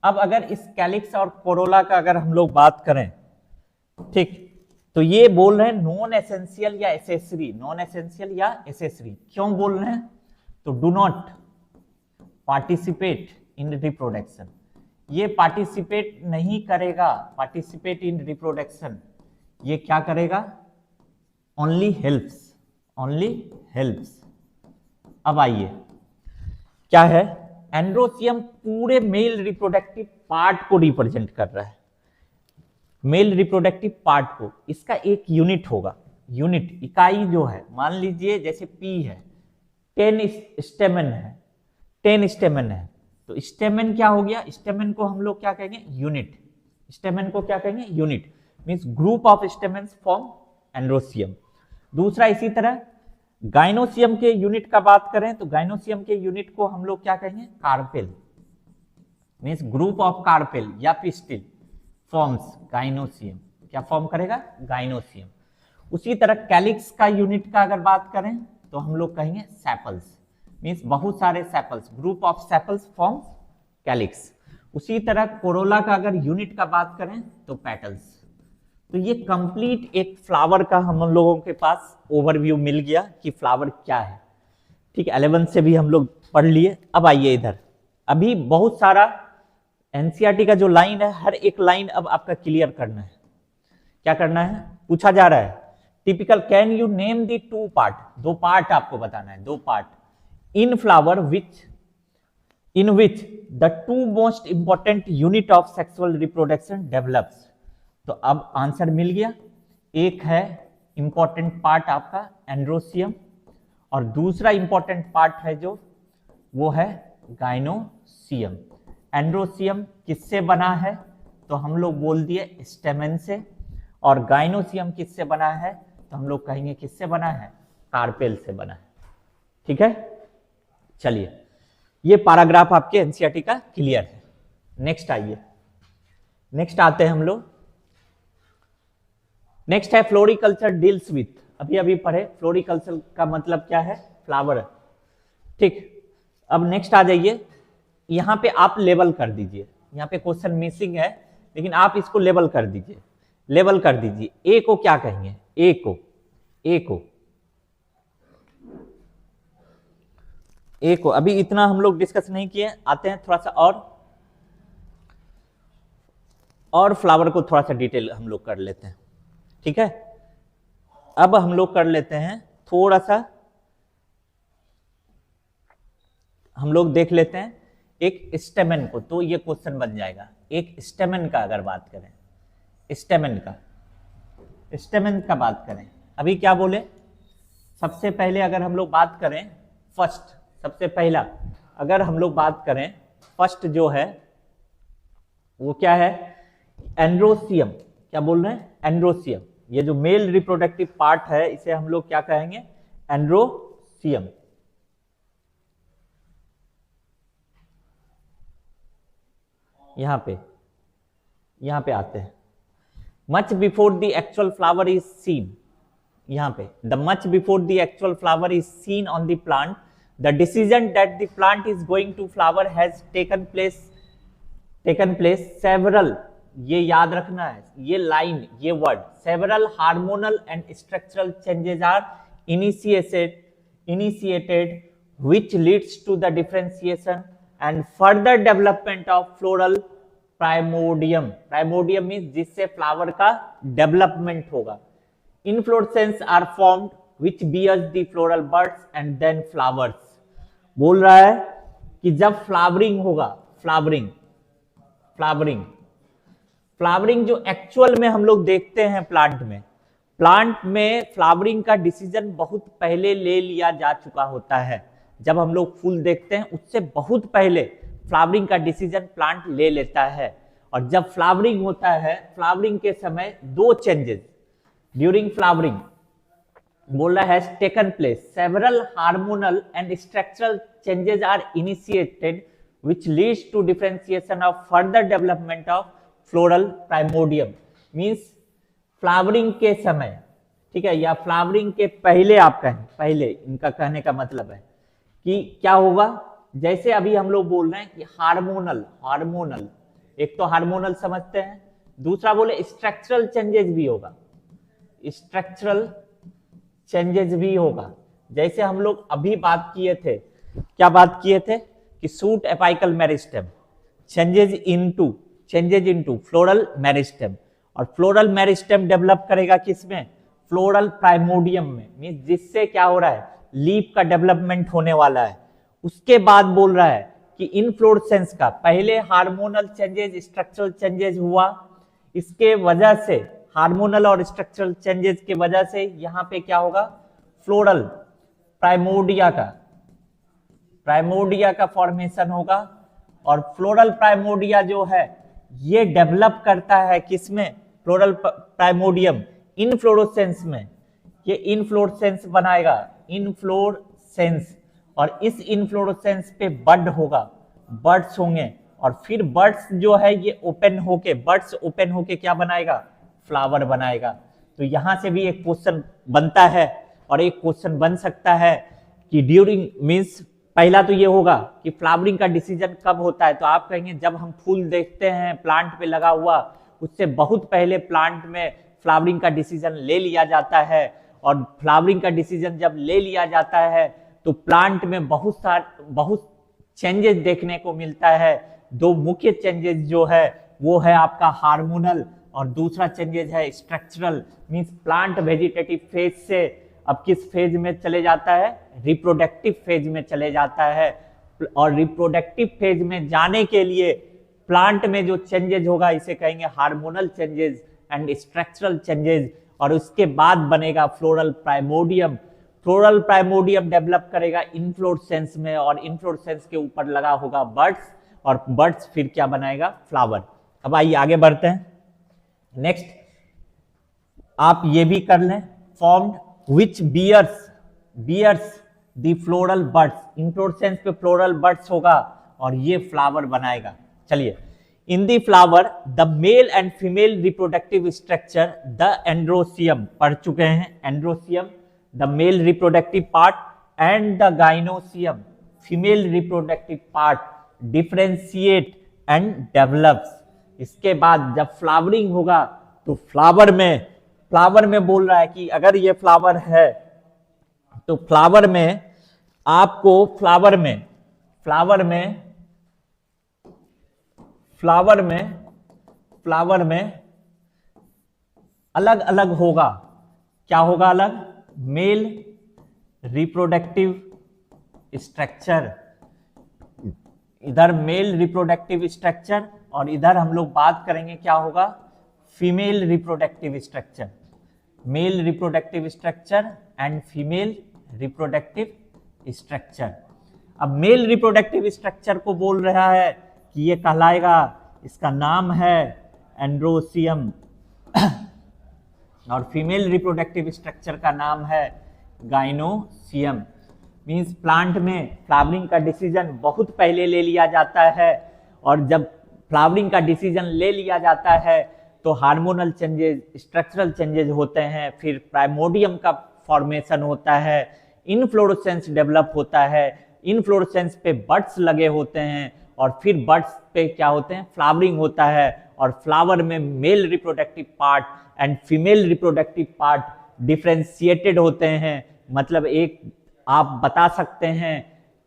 अब अगर इस कैलिक्स और कोरोला का अगर हम लोग बात करें, ठीक, तो ये बोल रहे हैं नॉन एसेंशियल या एसेसरी, नॉन एसेंशियल या एसेसरी। क्यों बोल रहे हैं, तो do not participate in reproduction, ये पार्टिसिपेट नहीं करेगा, पार्टिसिपेट इन रिप्रोडक्शन, ये क्या करेगा, ओनली हेल्प्स, ओनली हेल्प्स। अब आइए क्या है, एंड्रोसियम पूरे मेल रिप्रोडक्टिव पार्ट को रिप्रेजेंट कर रहा है, मेल रिप्रोडक्टिव पार्ट को। इसका एक यूनिट होगा, यूनिट इकाई जो है, मान लीजिए जैसे पी है, 10 स्टेमन है, 10 स्टेमन है, तो स्टेमन क्या हो गया, स्टेमन को हम लोग क्या कहेंगे यूनिट, स्टेमन को क्या कहेंगे unit, means group of stamens form androecium. दूसरा इसी तरह गाइनोसियम के यूनिट का बात करें तो गाइनोसियम के यूनिट को हम लोग क्या कहेंगे carpel, means group of carpel या पिस्टिल फॉर्म्स गाइनोसियम, क्या फॉर्म करेगा गाइनोसियम। उसी तरह कैलिक्स का यूनिट का अगर बात करें तो हम लोग कहेंगे सेपल्स, मींस बहुत सारे sepals, group of sepals forms calyx. उसी तरह कोरोला का अगर यूनिट का बात करें तो पेटल्स। तो ये कंप्लीट एक फ्लावर का हम लोगों के पास ओवरव्यू मिल गया कि फ्लावर क्या है। ठीक है, 11 से भी हम लोग पढ़ लिए। अब आइए इधर, अभी बहुत सारा एनसीईआरटी का जो लाइन है, हर एक लाइन अब आपका क्लियर करना है। क्या करना है, पूछा जा रहा है typical can you name the two part, दो पार्ट आपको बताना है, दो part in flower in which the two most important unit of sexual reproduction develops। तो अब आंसर मिल गया, एक है इंपॉर्टेंट पार्ट आपका एंड्रोसियम और दूसरा इंपॉर्टेंट पार्ट है जो वो है गाइनोसियम। एंड्रोसियम किससे बना है, तो हम लोग बोल दिए स्टेमन से, और गाइनोसियम किससे बना है, तो हम लोग कहेंगे किससे बना है, कार्पेल से बना है। ठीक है, चलिए ये पैराग्राफ आपके एनसीईआरटी का क्लियर है। नेक्स्ट आइए, नेक्स्ट आते हैं हम लोग, नेक्स्ट है फ्लोरिकल्चर डील्स विथ, अभी अभी पढ़े फ्लोरिकल्चर का मतलब क्या है, फ्लावर। ठीक, अब नेक्स्ट आ जाइए, यहां पे आप लेबल कर दीजिए, यहां पे क्वेश्चन मिसिंग है लेकिन आप इसको लेबल कर दीजिए, लेबल कर दीजिए। ए को क्या कहेंगे, ए को, ए को, ए को अभी इतना हम लोग डिस्कस नहीं किए, आते हैं थोड़ा सा और फ्लावर को थोड़ा सा डिटेल हम लोग कर लेते हैं। ठीक है, अब हम लोग कर लेते हैं थोड़ा सा, हम लोग देख लेते हैं एक स्टेमन को, तो ये क्वेश्चन बन जाएगा। एक स्टेमन का अगर बात करें, स्टेमन का, स्टेमन का बात करें, अभी क्या बोले, सबसे पहले अगर हम लोग बात करें फर्स्ट, सबसे पहला अगर हम लोग बात करें फर्स्ट जो है वो क्या है, एंड्रोसियम। क्या बोल रहे हैं, एंड्रोसियम। ये जो मेल रिप्रोडक्टिव पार्ट है इसे हम लोग क्या कहेंगे, एंड्रोसियम। यहां पे आते हैं, much before the actual flower is seen, यहां पे the much before the actual flower is seen on the plant, the decision that the plant is going to flower has taken place several, ये याद रखना है, ये line, ये word, several hormonal and structural changes are initiated which leads to the differentiation and further development of floral primordium। primordium means जिससे flower का development होगा। Inflorescence are formed which bears the floral buds and then flowers. बोल रहा है कि जब flowering होगा, flowering flowering flowering जो एक्चुअल में हम लोग देखते हैं प्लांट में फ्लावरिंग का डिसीजन बहुत पहले ले लिया जा चुका होता है। जब हम लोग फूल देखते हैं उससे बहुत पहले फ्लावरिंग का डिसीजन प्लांट ले लेता है। और जब फ्लावरिंग होता है, फ्लावरिंग के समय दो चेंजेस ड्यूरिंग फ्लावरिंग बोल रहा है taken place, several hormonal and structural changes are initiated which leads to differentiation of further development of floral primordium। Means flowering के समय, ठीक है, या फ्लावरिंग के पहले आप कहें, पहले इनका कहने का मतलब है कि क्या होगा, जैसे अभी हम लोग बोल रहे हैं कि हार्मोनल एक तो हार्मोनल समझते हैं, दूसरा बोले स्ट्रक्चरल चेंजेस भी होगा, स्ट्रक्चरल चेंजेस भी होगा। जैसे हम लोग अभी बात किए थे, क्या बात किए थे कि shoot apical meristem changes into floral meristem, और फ्लोरल मेरिस्टेम डेवलप करेगा किसमें, फ्लोरल प्राइमोडियम में, मींस जिससे क्या हो रहा है, लीफ का डेवलपमेंट होने वाला है। उसके बाद बोल रहा है कि इनफ्लोरेसेंस का पहले हार्मोनल चेंजेज स्ट्रक्चरल चेंजेज हुआ, इसके वजह से हार्मोनल और स्ट्रक्चरल चेंजेस के वजह से यहाँ पे क्या होगा, फ्लोरल प्राइमोडिया का फॉर्मेशन होगा। और फ्लोरल प्राइमोडिया जो है ये डेवलप करता है किसमें, फ्लोरल प्राइमोडियम इनफ्लोरेसेंस में, ये इनफ्लोरेसेंस बनाएगा, इनफ्लोरेसेंस, और इस इनफ्लोरेसेंस पे बड होगा, बड्स होंगे, और फिर बड्स जो है ये बड्स ओपन होके क्या बनाएगा, फ्लावर बनाएगा। तो यहां से भी एक क्वेश्चन बनता है, और एक क्वेश्चन बन सकता है कि ड्यूरिंग मींस पहला तो ये होगा कि फ्लावरिंग का डिसीजन कब होता है, तो आप कहेंगे जब हम फूल देखते हैं प्लांट पे लगा हुआ, उससे बहुत पहले प्लांट में फ्लावरिंग का डिसीजन ले लिया जाता है। और फ्लावरिंग का डिसीजन जब ले लिया जाता है तो प्लांट में बहुत चेंजेस देखने को मिलता है। दो मुख्य चेंजेस जो है वो है आपका हार्मोनल, और दूसरा चेंजेस है structural. Means plant vegetative phase से अब किस फेज में चले जाता है, रिप्रोडक्टिव फेज में चले जाता है। और रिप्रोडक्टिव फेज में जाने के लिए प्लांट में जो चेंजेस होगा इसे कहेंगे hormonal changes and structural changes, और उसके बाद बनेगा floral primordium. Floral primordium develop करेगा इनफ्लोरेसेंस में, और इनफ्लोरेसेंस के ऊपर लगा होगा बड्स, और बड्स फिर क्या बनाएगा, फ्लावर। अब आइए आगे बढ़ते हैं। नेक्स्ट आप ये भी कर लें, formed which bears the floral buds, inflorescence पे फ्लोरल बड्स होगा और ये फ्लावर बनाएगा। चलिए, in the flower the male and female reproductive structure the androecium पढ़ चुके हैं, androecium the male reproductive part and the gynoecium female reproductive part differentiate and develops. इसके बाद जब फ्लावरिंग होगा तो फ्लावर में बोल रहा है कि अगर ये फ्लावर है तो फ्लावर में आपको फ्लावर में अलग अलग होगा, क्या होगा अलग, मेल रिप्रोडक्टिव स्ट्रक्चर, इधर मेल रिप्रोडक्टिव स्ट्रक्चर, और इधर हम लोग बात करेंगे क्या होगा, female reproductive structure, male reproductive structure and female reproductive structure. अब मेल रिप्रोडक्टिव स्ट्रक्चर को बोल रहा है कि ये कहलाएगा, इसका नाम है एंड्रोसियम, और फीमेल रिप्रोडक्टिव स्ट्रक्चर का नाम है गाइनोसियम। मींस प्लांट में फ्लावरिंग का डिसीजन बहुत पहले ले लिया जाता है, और जब फ्लावरिंग का डिसीजन ले लिया जाता है तो हार्मोनल चेंजेस, स्ट्रक्चरल चेंजेस होते हैं, फिर प्राइमोडियम का फॉर्मेशन होता है, इनफ्लोरेसेंस डेवलप होता है, इनफ्लोरेसेंस पे बड्स लगे होते हैं, और फिर बड्स पे क्या होते हैं, फ्लावरिंग होता है, और फ्लावर में mail reproductive part and female reproductive part differentiated होते हैं। मतलब एक आप बता सकते हैं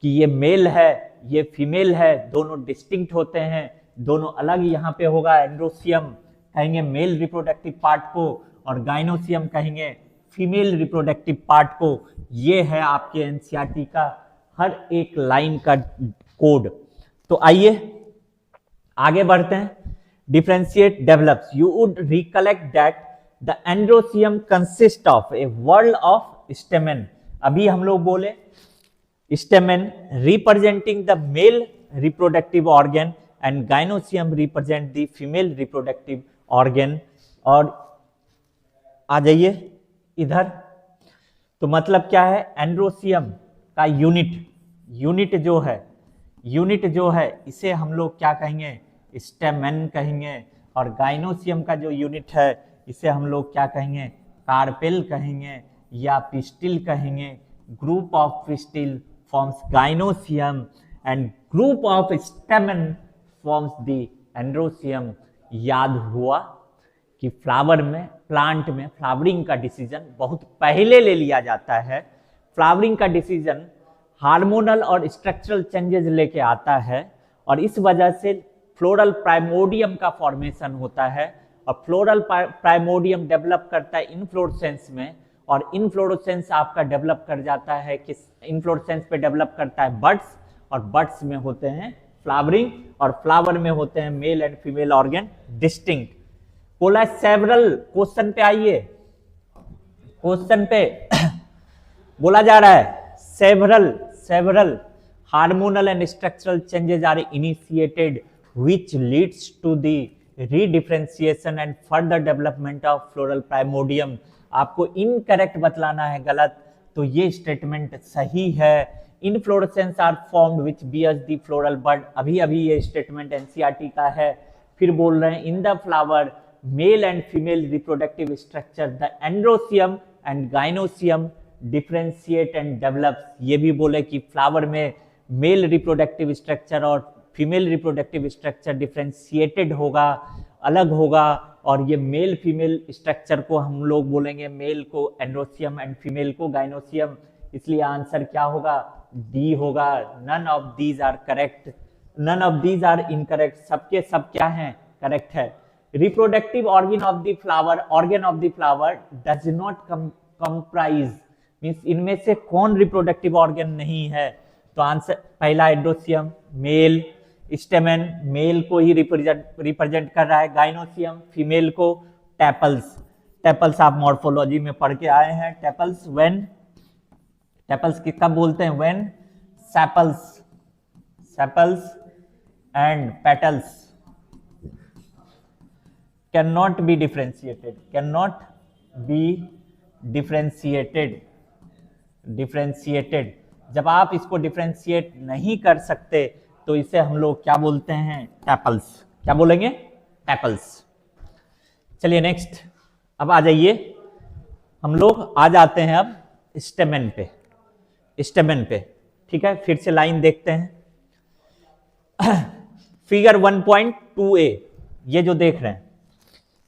कि ये मेल है, ये फीमेल है, दोनों डिस्टिंक्ट होते हैं, दोनों अलग यहाँ पे होगा। एंड्रोसियम कहेंगे मेल रिप्रोडक्टिव पार्ट को, और गाइनोसियम कहेंगे फीमेल रिप्रोडक्टिव पार्ट को, ये है आपके एनसीईआरटी का हर एक लाइन का कोड। तो आइए आगे बढ़ते हैं। Differentiate develops, you would recollect that the androecium consist of a world of stamen. अभी हम लोग बोले stamen representing the male reproductive organ and gynoecium represent the female reproductive organ. और आ जाइए इधर, तो मतलब क्या है, एंड्रोसियम का यूनिट जो है इसे हम लोग क्या कहेंगे, स्टेमेन कहेंगे। और गाइनोसियम का जो यूनिट है इसे हम लोग क्या कहेंगे, कार्पेल कहेंगे या पिस्टिल कहेंगे। Group of pistil forms gynoecium and group of stamen forms the androecium. याद हुआ कि फ्लावर में, प्लांट में फ्लावरिंग का डिसीजन बहुत पहले ले लिया जाता है। फ्लावरिंग का डिसीजन हार्मोनल और स्ट्रक्चरल चेंजेस लेके आता है और इस वजह से फ्लोरल प्राइमोडियम का फॉर्मेशन होता है और फ्लोरल प्राइमोडियम डेवलप करता है इनफ्लोरेसेंस में, और इनफ्लोरेसेंस आपका डेवलप कर जाता है कि इनफ्लोरेसेंस पे डेवलप करता है बड्स, और बड्स में होते हैं फ्लावरिंग, और फ्लावर में होते हैं male and female organ distinct. बोला सेवरल, क्वेश्चन पे आइए, क्वेश्चन पे बोला जा रहा है several hormonal and structural changes are initiated which leads to the redifferentiation and further development of floral primordium. आपको इनकरेक्ट बतलाना है, गलत, तो ये स्टेटमेंट सही है। Inflorescence are formed which bears the floral bud. अभी ये स्टेटमेंट एनसीईआरटी का है। फिर बोल रहे हैं in the flower mail and female reproductive structure the androecium and gynoecium differentiate and develops. ये भी बोले कि फ्लावर में मेल रिप्रोडक्टिव स्ट्रक्चर और फीमेल रिप्रोडक्टिव स्ट्रक्चर डिफरेंशिएटेड होगा, अलग होगा, और ये मेल फीमेल स्ट्रक्चर को हम लोग बोलेंगे, मेल को एंड्रोसियम एंड फीमेल को गाइनोसियम। इसलिए आंसर क्या होगा, डी होगा। None of these are correct, none of these are incorrect. सबके सब क्या है, करेक्ट है। Reproductive organ of the flower does not comprise, means इनमें से कौन रिप्रोडक्टिव ऑर्गन नहीं है, तो आंसर पहला एंड्रोसियम, मेल, स्टेमेन मेल को ही रिप्रेजेंट कर रहा है, गाइनोसियम फीमेल को, टेपल्स आप मॉर्फोलॉजी में पढ़ के आए हैं। टेपल्स की कब बोलते हैं, when sepals and petals cannot be differentiated। जब आप इसको डिफरेंशिएट नहीं कर सकते तो इसे हम लोग क्या बोलते हैं, टेपल्स। क्या बोलेंगे, टेपल्स। चलिए नेक्स्ट, अब आ जाइए, हम लोग आ जाते हैं अब स्टेमेन पे, ठीक है। फिर से लाइन देखते हैं। फिगर 1.2a, ये जो देख रहे हैं,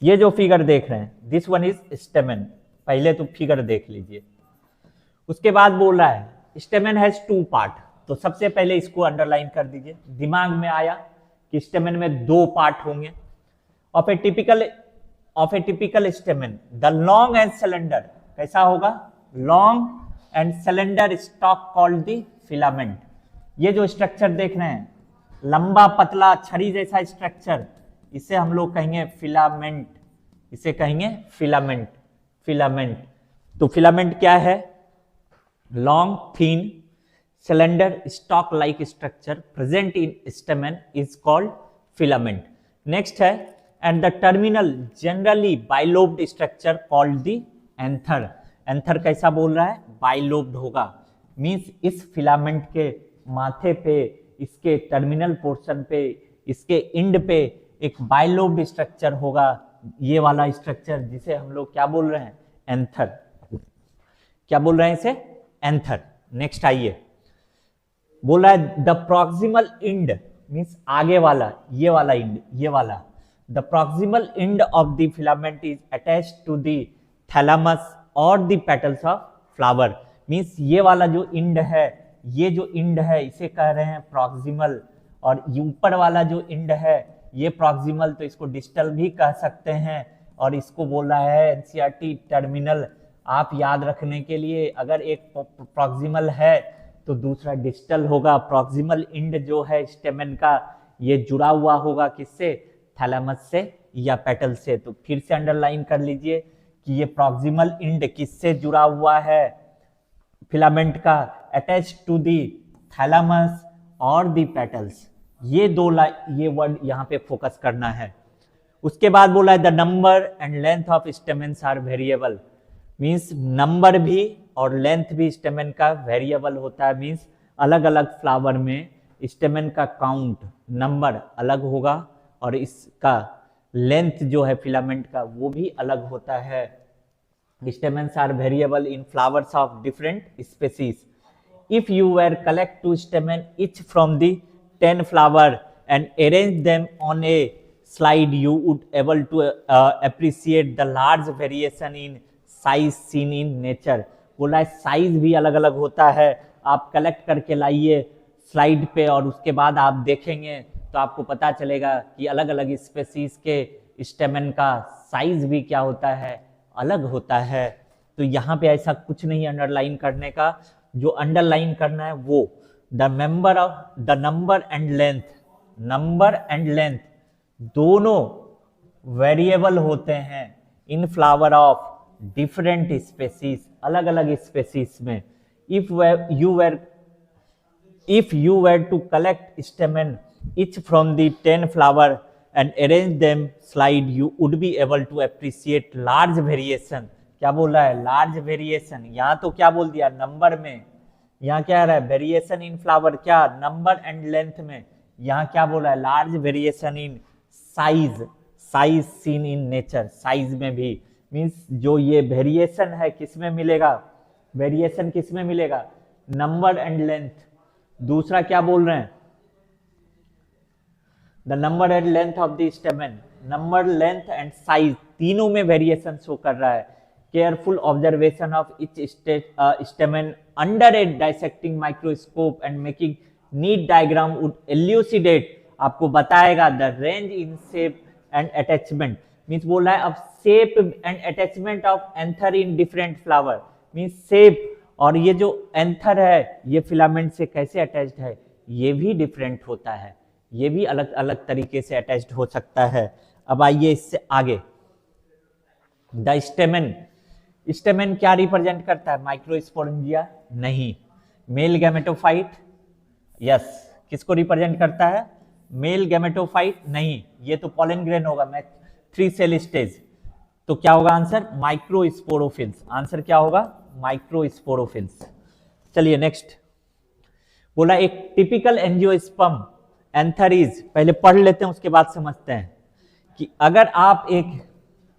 ये जो फिगर देख रहे हैं, दिस वन इज स्टेमेन। पहले तो फिगर देख लीजिए, उसके बाद बोल रहा है स्टेमेन हैज 2 पार्ट। तो सबसे पहले इसको अंडरलाइन कर दीजिए, दिमाग में आया कि स्टेमेन में 2 पार्ट होंगे। Of A typical stamen the long and cylinder, कैसा होगा, long and cylinder stock called the filament. ये जो स्ट्रक्चर देख रहे हैं, लंबा पतला छड़ी जैसा स्ट्रक्चर, इसे हम लोग कहेंगे फिलामेंट, इसे कहेंगे फिलामेंट। तो फिलामेंट क्या है, long thin cylinder stalk like structure present in stamen is called filament. Next है, and the terminal generally bilobed structure called the anther. Anther कैसा बोल रहा है, बाइलोब्ड होगा, मींस इस फिलामेंट के माथे पे, इसके टर्मिनल पोर्शन पे, इसके एंड पे एक बाइलोब्ड स्ट्रक्चर होगा, ये वाला स्ट्रक्चर जिसे हम लोग क्या बोल रहे हैं, एंथर। क्या बोल रहे हैं इसे, एंथर। नेक्स्ट आइए, बोल रहा है द प्रॉक्सिमल एंड, मींस आगे वाला, ये वाला एंड, ये वाला, the proximal end of the filament is attached to the thalamus और the petals of flower. Means ये वाला जो एंड है, ये जो एंड है इसे कह रहे हैं प्रॉक्सिमल, और ऊपर वाला जो एंड है ये प्रॉक्सिमल, तो इसको डिस्टल भी कह सकते हैं। और इसको बोल रहा है एनसीईआरटी टर्मिनल। आप याद रखने के लिए, अगर एक प्रॉक्सिमल है तो दूसरा डिस्टल होगा। प्रॉक्सिमल इंड जो है स्टेमन का, ये जुड़ा हुआ होगा किससे, थैलेमस से या पेटल से। तो फिर से अंडरलाइन कर लीजिए कि ये प्रॉक्सिमल इंड किससे जुड़ा हुआ है, फिलामेंट का, अटैच टू दी थैलेमस और दी पेटल्स। ये वर्ड यहाँ पे फोकस करना है। उसके बाद बोला है the number and length of stamens are variable, means number भी और लेंथ भी स्टेमेन का वेरिएबल होता है। मीन्स अलग अलग फ्लावर में स्टेमेन का काउंट नंबर अलग होगा और इसका लेंथ जो है फिलामेंट का वो भी अलग होता है। Stamens are variable in flowers of different species. If you were collect 2 stamen each from the 10 flower and arrange them on a slide, you would able to appreciate the large variation in size seen in nature। बोला है size भी अलग अलग होता है। आप collect करके लाइए स्लाइड पे और उसके बाद आप देखेंगे तो आपको पता चलेगा कि अलग अलग स्पेसीज के स्टेमन का साइज भी क्या होता है, अलग होता है। तो यहाँ पे ऐसा कुछ नहीं अंडरलाइन करने का, जो अंडरलाइन करना है वो द नंबर एंड लेंथ दोनों वेरिएबल होते हैं इन फ्लावर ऑफ डिफरेंट स्पेसीज, अलग अलग स्पेसीज में। if you were to collect stamen each from the 10 flower and arrange them slide, you would be able to appreciate large variation। क्या बोल रहा है, लार्ज वेरिएशन। यहाँ तो क्या बोल दिया, नंबर में, यहाँ क्या रहा है, वेरिएशन इन फ्लावर, क्या नंबर एंड लेंथ में। यहाँ क्या बोल रहा है, large variation in size seen in nature, size में भी। मीन्स जो ये वेरिएशन है किस में मिलेगा, वेरिएशन किस में मिलेगा, नंबर एंड लेंथ। दूसरा क्या बोल रहे हैं, the number and length of the stamen, number length and size तीनों में वेरिएशन शो कर रहा है। Careful observation of each stamen under a dissecting microscope and making neat diagram would elucidate, आपको बताएगा the range in shape and attachment. Means बोल रहा है अब shape and attachment of anther in different flower. Means shape और ये जो anther है ये फिलामेंट से कैसे अटैच्ड है, ये भी डिफरेंट होता है, ये भी अलग अलग तरीके से अटैच्ड हो सकता है। अब आइए इससे आगे, द स्टेमेन क्या रिप्रेजेंट करता है, माइक्रोस्पोरेंजिया नहीं, मेल गैमेटोफाइट, यस, किसको रिप्रेजेंट करता है, मेल गैमेटोफाइट नहीं, ये तो पॉलन ग्रेन होगा, मैं 3 सेल स्टेज। तो क्या होगा आंसर, माइक्रोस्पोरोफिल्स। आंसर क्या होगा, माइक्रोस्पोरोफिल्स। चलिए नेक्स्ट, बोला एक टिपिकल एंजियोस्पर्म एंथर इज, पहले पढ़ लेते हैं उसके बाद समझते हैं कि अगर आप एक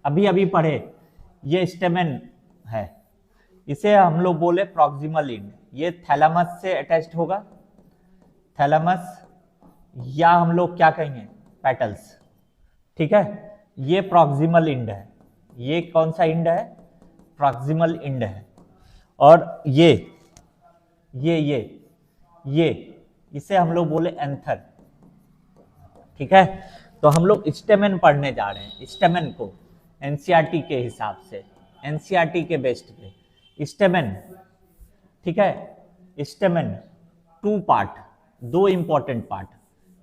अभी पढ़े ये स्टेमेन है, इसे हम लोग बोले प्रॉक्सिमल इंड, ये थैलेमस से अटैच्ड होगा, थैलेमस या हम लोग क्या कहेंगे पेटल्स, ठीक है। ये प्रॉक्सिमल इंड है, ये कौन सा इंड है, प्रॉक्सिमल इंड है। और ये इसे हम लोग बोले एंथर, ठीक है। तो हम लोग स्टेमेन पढ़ने जा रहे हैं, स्टेमेन को एनसीईआरटी के हिसाब से, एनसीईआरटी के बेस्ट पे स्टेमेन, ठीक है। स्टेमेन 2 पार्ट, 2 इंपॉर्टेंट पार्ट,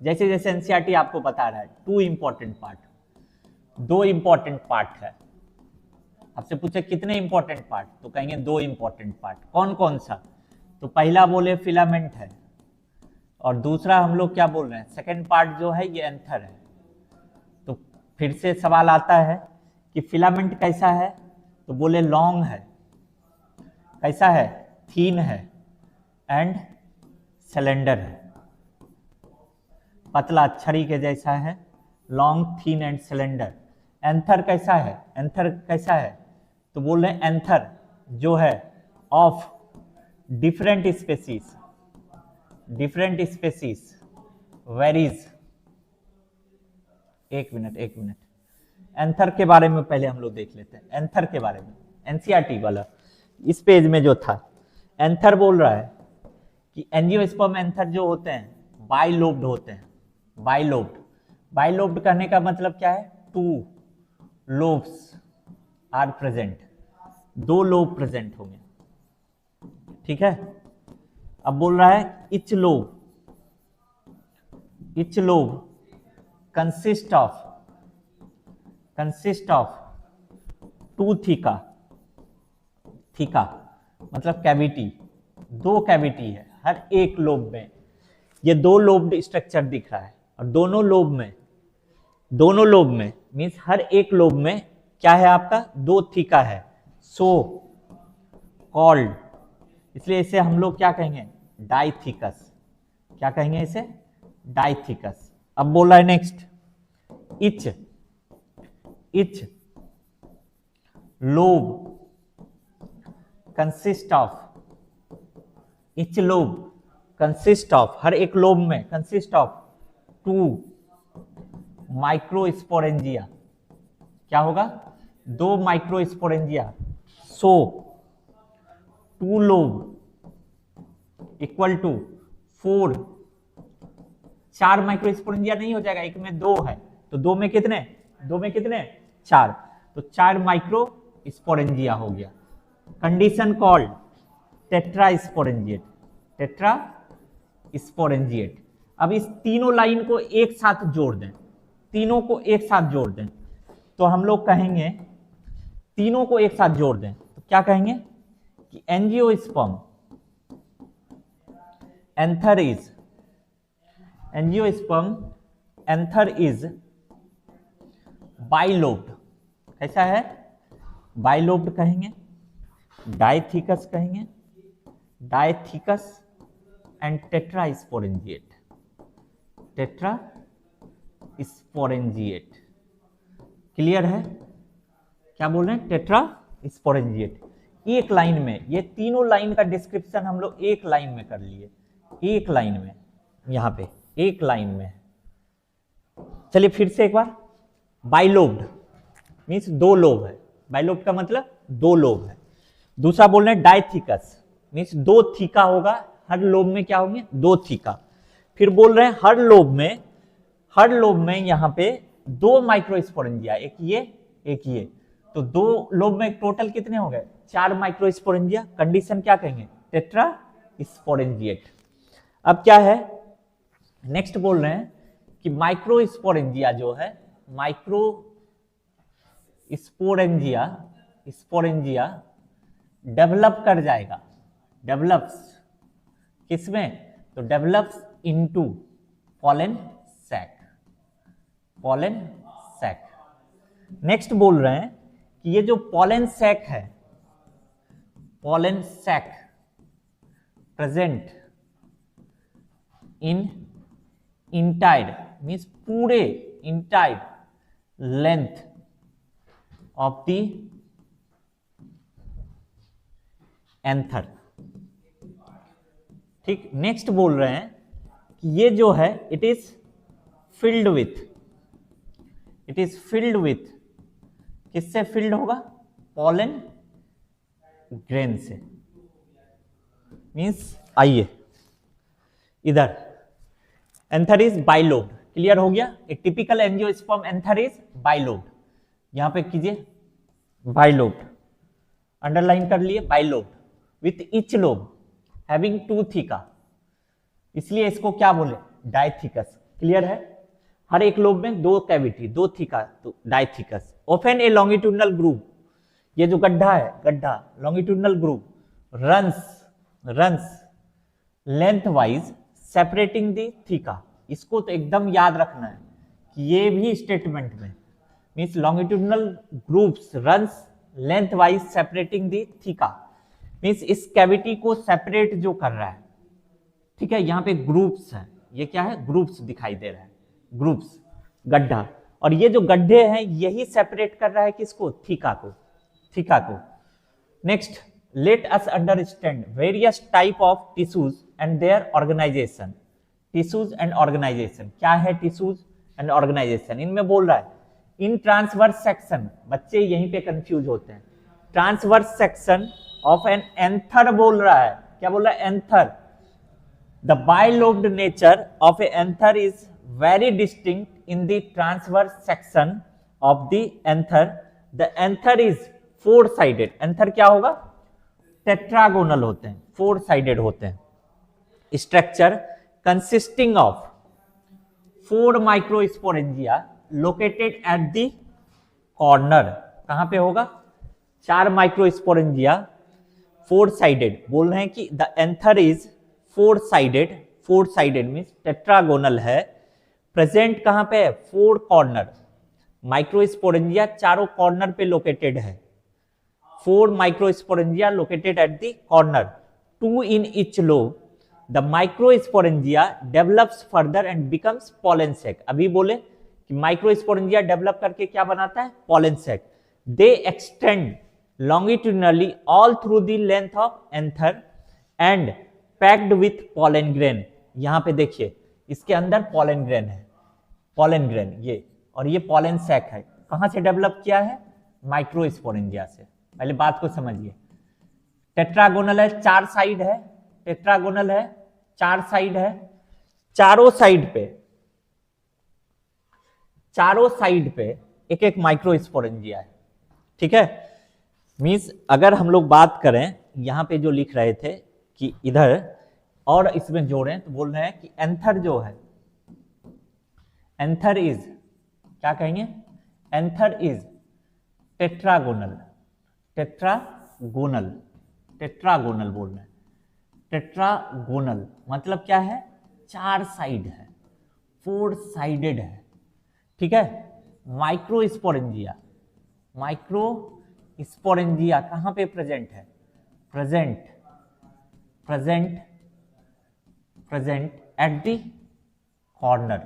जैसे जैसे एनसीईआरटी आपको बता रहा है 2 इंपॉर्टेंट पार्ट, 2 इंपॉर्टेंट पार्ट है। आपसे पूछे कितने इंपॉर्टेंट पार्ट, तो कहेंगे 2 इंपॉर्टेंट पार्ट। कौन कौन सा, तो पहला बोले फिलामेंट है और दूसरा हम लोग क्या बोल रहे हैं, सेकेंड पार्ट जो है ये एंथर है। तो फिर से सवाल आता है कि फिलामेंट कैसा है, तो बोले लॉन्ग है, कैसा है, थीन है एंड सिलेंडर है, पतला छड़ी के जैसा है, long thin and cylinder. Anther कैसा है, एंथर कैसा है, तो बोल रहे हैं एंथर जो है ऑफ डिफरेंट स्पेसीज वेरीज। एक मिनट, एंथर के बारे में पहले हम लोग देख लेते हैं, एंथर के बारे में एनसीईआरटी वाला इस पेज में जो था, एंथर बोल रहा है कि एंजियोस्पर्म एंथर जो होते हैं बाइलोब्ड होते हैं, बाइलोब्ड कहने का मतलब क्या है, 2 lobes are present, 2 lobe present होंगे, ठीक है। अब बोल रहा है each lobe consist of 2 theca मतलब कैविटी, 2 कैविटी है हर एक लोब में। ये 2 लोब्ड स्ट्रक्चर दिख रहा है और दोनों लोब में मीन्स हर एक लोब में क्या है आपका 2 थीका है, सो कॉल्ड, इसलिए इसे हम लोग क्या कहेंगे डाइथीकस। क्या कहेंगे इसे डाइथीकस। अब बोल रहा है next etch lobe consist of her एक लोब में कंसिस्ट ऑफ 2 माइक्रोस्पोरेंजिया। क्या होगा 2 microsporangia, so 2 lobe equal to 4, 4 microsporangia नहीं हो जाएगा, एक में 2 है तो 2 में कितने 4, तो 4 माइक्रोस्पोरेंजिया हो गया। Condition called tetrasporangiate. अब इस तीनों लाइन को एक साथ जोड़ दें, तो हम लोग कहेंगे तीनों को एक साथ जोड़ दें तो क्या कहेंगे कि एंजियोस्पर्म एंथर इज बाइलोब्ड। कैसा है बाइलोब्ड कहेंगे, डाइथीकस कहेंगे, डाइथीकस एंड टेट्रास्पोरेंजिएट। क्लियर है क्या बोल रहे हैं टेट्रास्पोरेंजिएट। एक लाइन में ये तीनों लाइन का डिस्क्रिप्शन हम लोग एक लाइन में कर लिए, एक लाइन में, यहां पे एक लाइन में। चलिए फिर से एक बार, बाइलोब्ड मीन्स 2 लोब है, बाइलोब्ड का मतलब 2 लोब है। दूसरा बोल रहे हैं डाइथीकस मीन्स 2 थीका होगा, हर लोब में क्या होंगे 2 थीका। फिर बोल रहे हैं हर लोब में यहां पे 2 माइक्रोस्पोरेंजिया, एक ये, तो 2 लोब में टोटल कितने हो गए 4 माइक्रोस्पोरेंजिया। कंडीशन क्या कहेंगे टेट्रास्पोरेंजिएट। अब क्या है नेक्स्ट बोल रहे हैं कि माइक्रोस्पोरेंजिया जो है, माइक्रोस्पोरेंजिया डेवलप कर जाएगा, डेवलप्स किसमें, तो develops into pollen sac. Next बोल रहे हैं कि ये जो पॉलन सैक है, pollen sac present in entire means पूरे entire length of the anther. ठीक, नेक्स्ट बोल रहे हैं कि ये जो है इट इज फिल्ड विथ किससे फिल्ड होगा पॉलन ग्रेन से। मीन्स आइए इधर एंथर इज बाइलोब्ड, क्लियर हो गया। एक typical angiosperm anther is bilobed, यहां पे कीजिए बाइलोब्ड, अंडरलाइन कर लिए bilobed with each lobe having 2 theca, इसलिए इसको क्या बोले डाइथीकस। क्लियर है, हर एक लोब में 2 कैविटी 2 थीका, तो डाइथीकस। ओफन ए लॉन्गिट्यूडनल ग्रूव, ये जो गड्ढा है longitudinal groove runs length wise separating the theca. इसको तो एकदम याद रखना है कि ये भी स्टेटमेंट में means longitudinal grooves runs length wise separating the theca, means इस कैविटी को सेपरेट जो कर रहा है। ठीक है, यहाँ पे ग्रुप्स है, ये क्या है ग्रुप्स दिखाई दे रहा है, ग्रुप्स गड्ढा, और ये जो गड्ढे हैं यही सेपरेट कर रहा है किसको थीका को। Next, let us understand various type of tissues and their organisation. Tissues and organisation क्या है, टिश्यूज एंड ऑर्गेनाइजेशन इनमें बोल रहा है इन ट्रांसवर्स सेक्शन, बच्चे यहीं पे कंफ्यूज होते हैं। Transverse section of an anther बोल रहा है, क्या बोल रहा है anther. The bilobed nature of A anther is very distinct in the transverse section of the anther. The anther is four sided, anther क्या होगा, टेट्रागोनल होते हैं, फोर साइडेड होते हैं। Structure consisting of four microsporangia located at the corner, कहां पे होगा, चार माइक्रोस्पोरेंजिया फोर साइडेड, बोल रहे हैं कि the anther is four sided, four sided means tetragonal है, प्रेजेंट कहां पे है, फोर कॉर्नर, माइक्रोस्पोरेंजिया चारों कॉर्नर पे लोकेटेड है, four microsporangia located at the corner, two in each lobe, the microsporangia develops further and becomes pollen sac. अभी बोले कि माइक्रोस्पोरेंजिया डेवलप करके क्या बनाता है, pollen sac. They extend longitudinally all through the length of anther and packed with pollen grain। यहां पे देखिए इसके अंदर पॉलन ग्रेन है, पॉलन ग्रेन ये, और ये पॉलन सैक है, कहां से डेवलप किया है, माइक्रोस्पोरेंजिया से। पहले बात को समझिए, टेट्रागोनल है, चार साइड है, टेट्रागोनल है, चार साइड है, चारों साइड पे, चारों साइड पे एक एक माइक्रोस्पोरेंजिया है, ठीक है। मीन्स अगर हम लोग बात करें, यहां पे जो लिख रहे थे कि इधर और इसमें जोड़ें, तो बोल रहे हैं कि एंथर जो है, एंथर इज क्या कहेंगे, anther is tetragonal, tetragonal, tetragonal बोल रहे हैं, टेट्रागोनल मतलब क्या है, चार साइड है, फोर साइडेड है, ठीक है। माइक्रोस्पोरेंजिया, माइक्रोस्पोरेंजिया कहां पे प्रेजेंट है, present present present at the corner,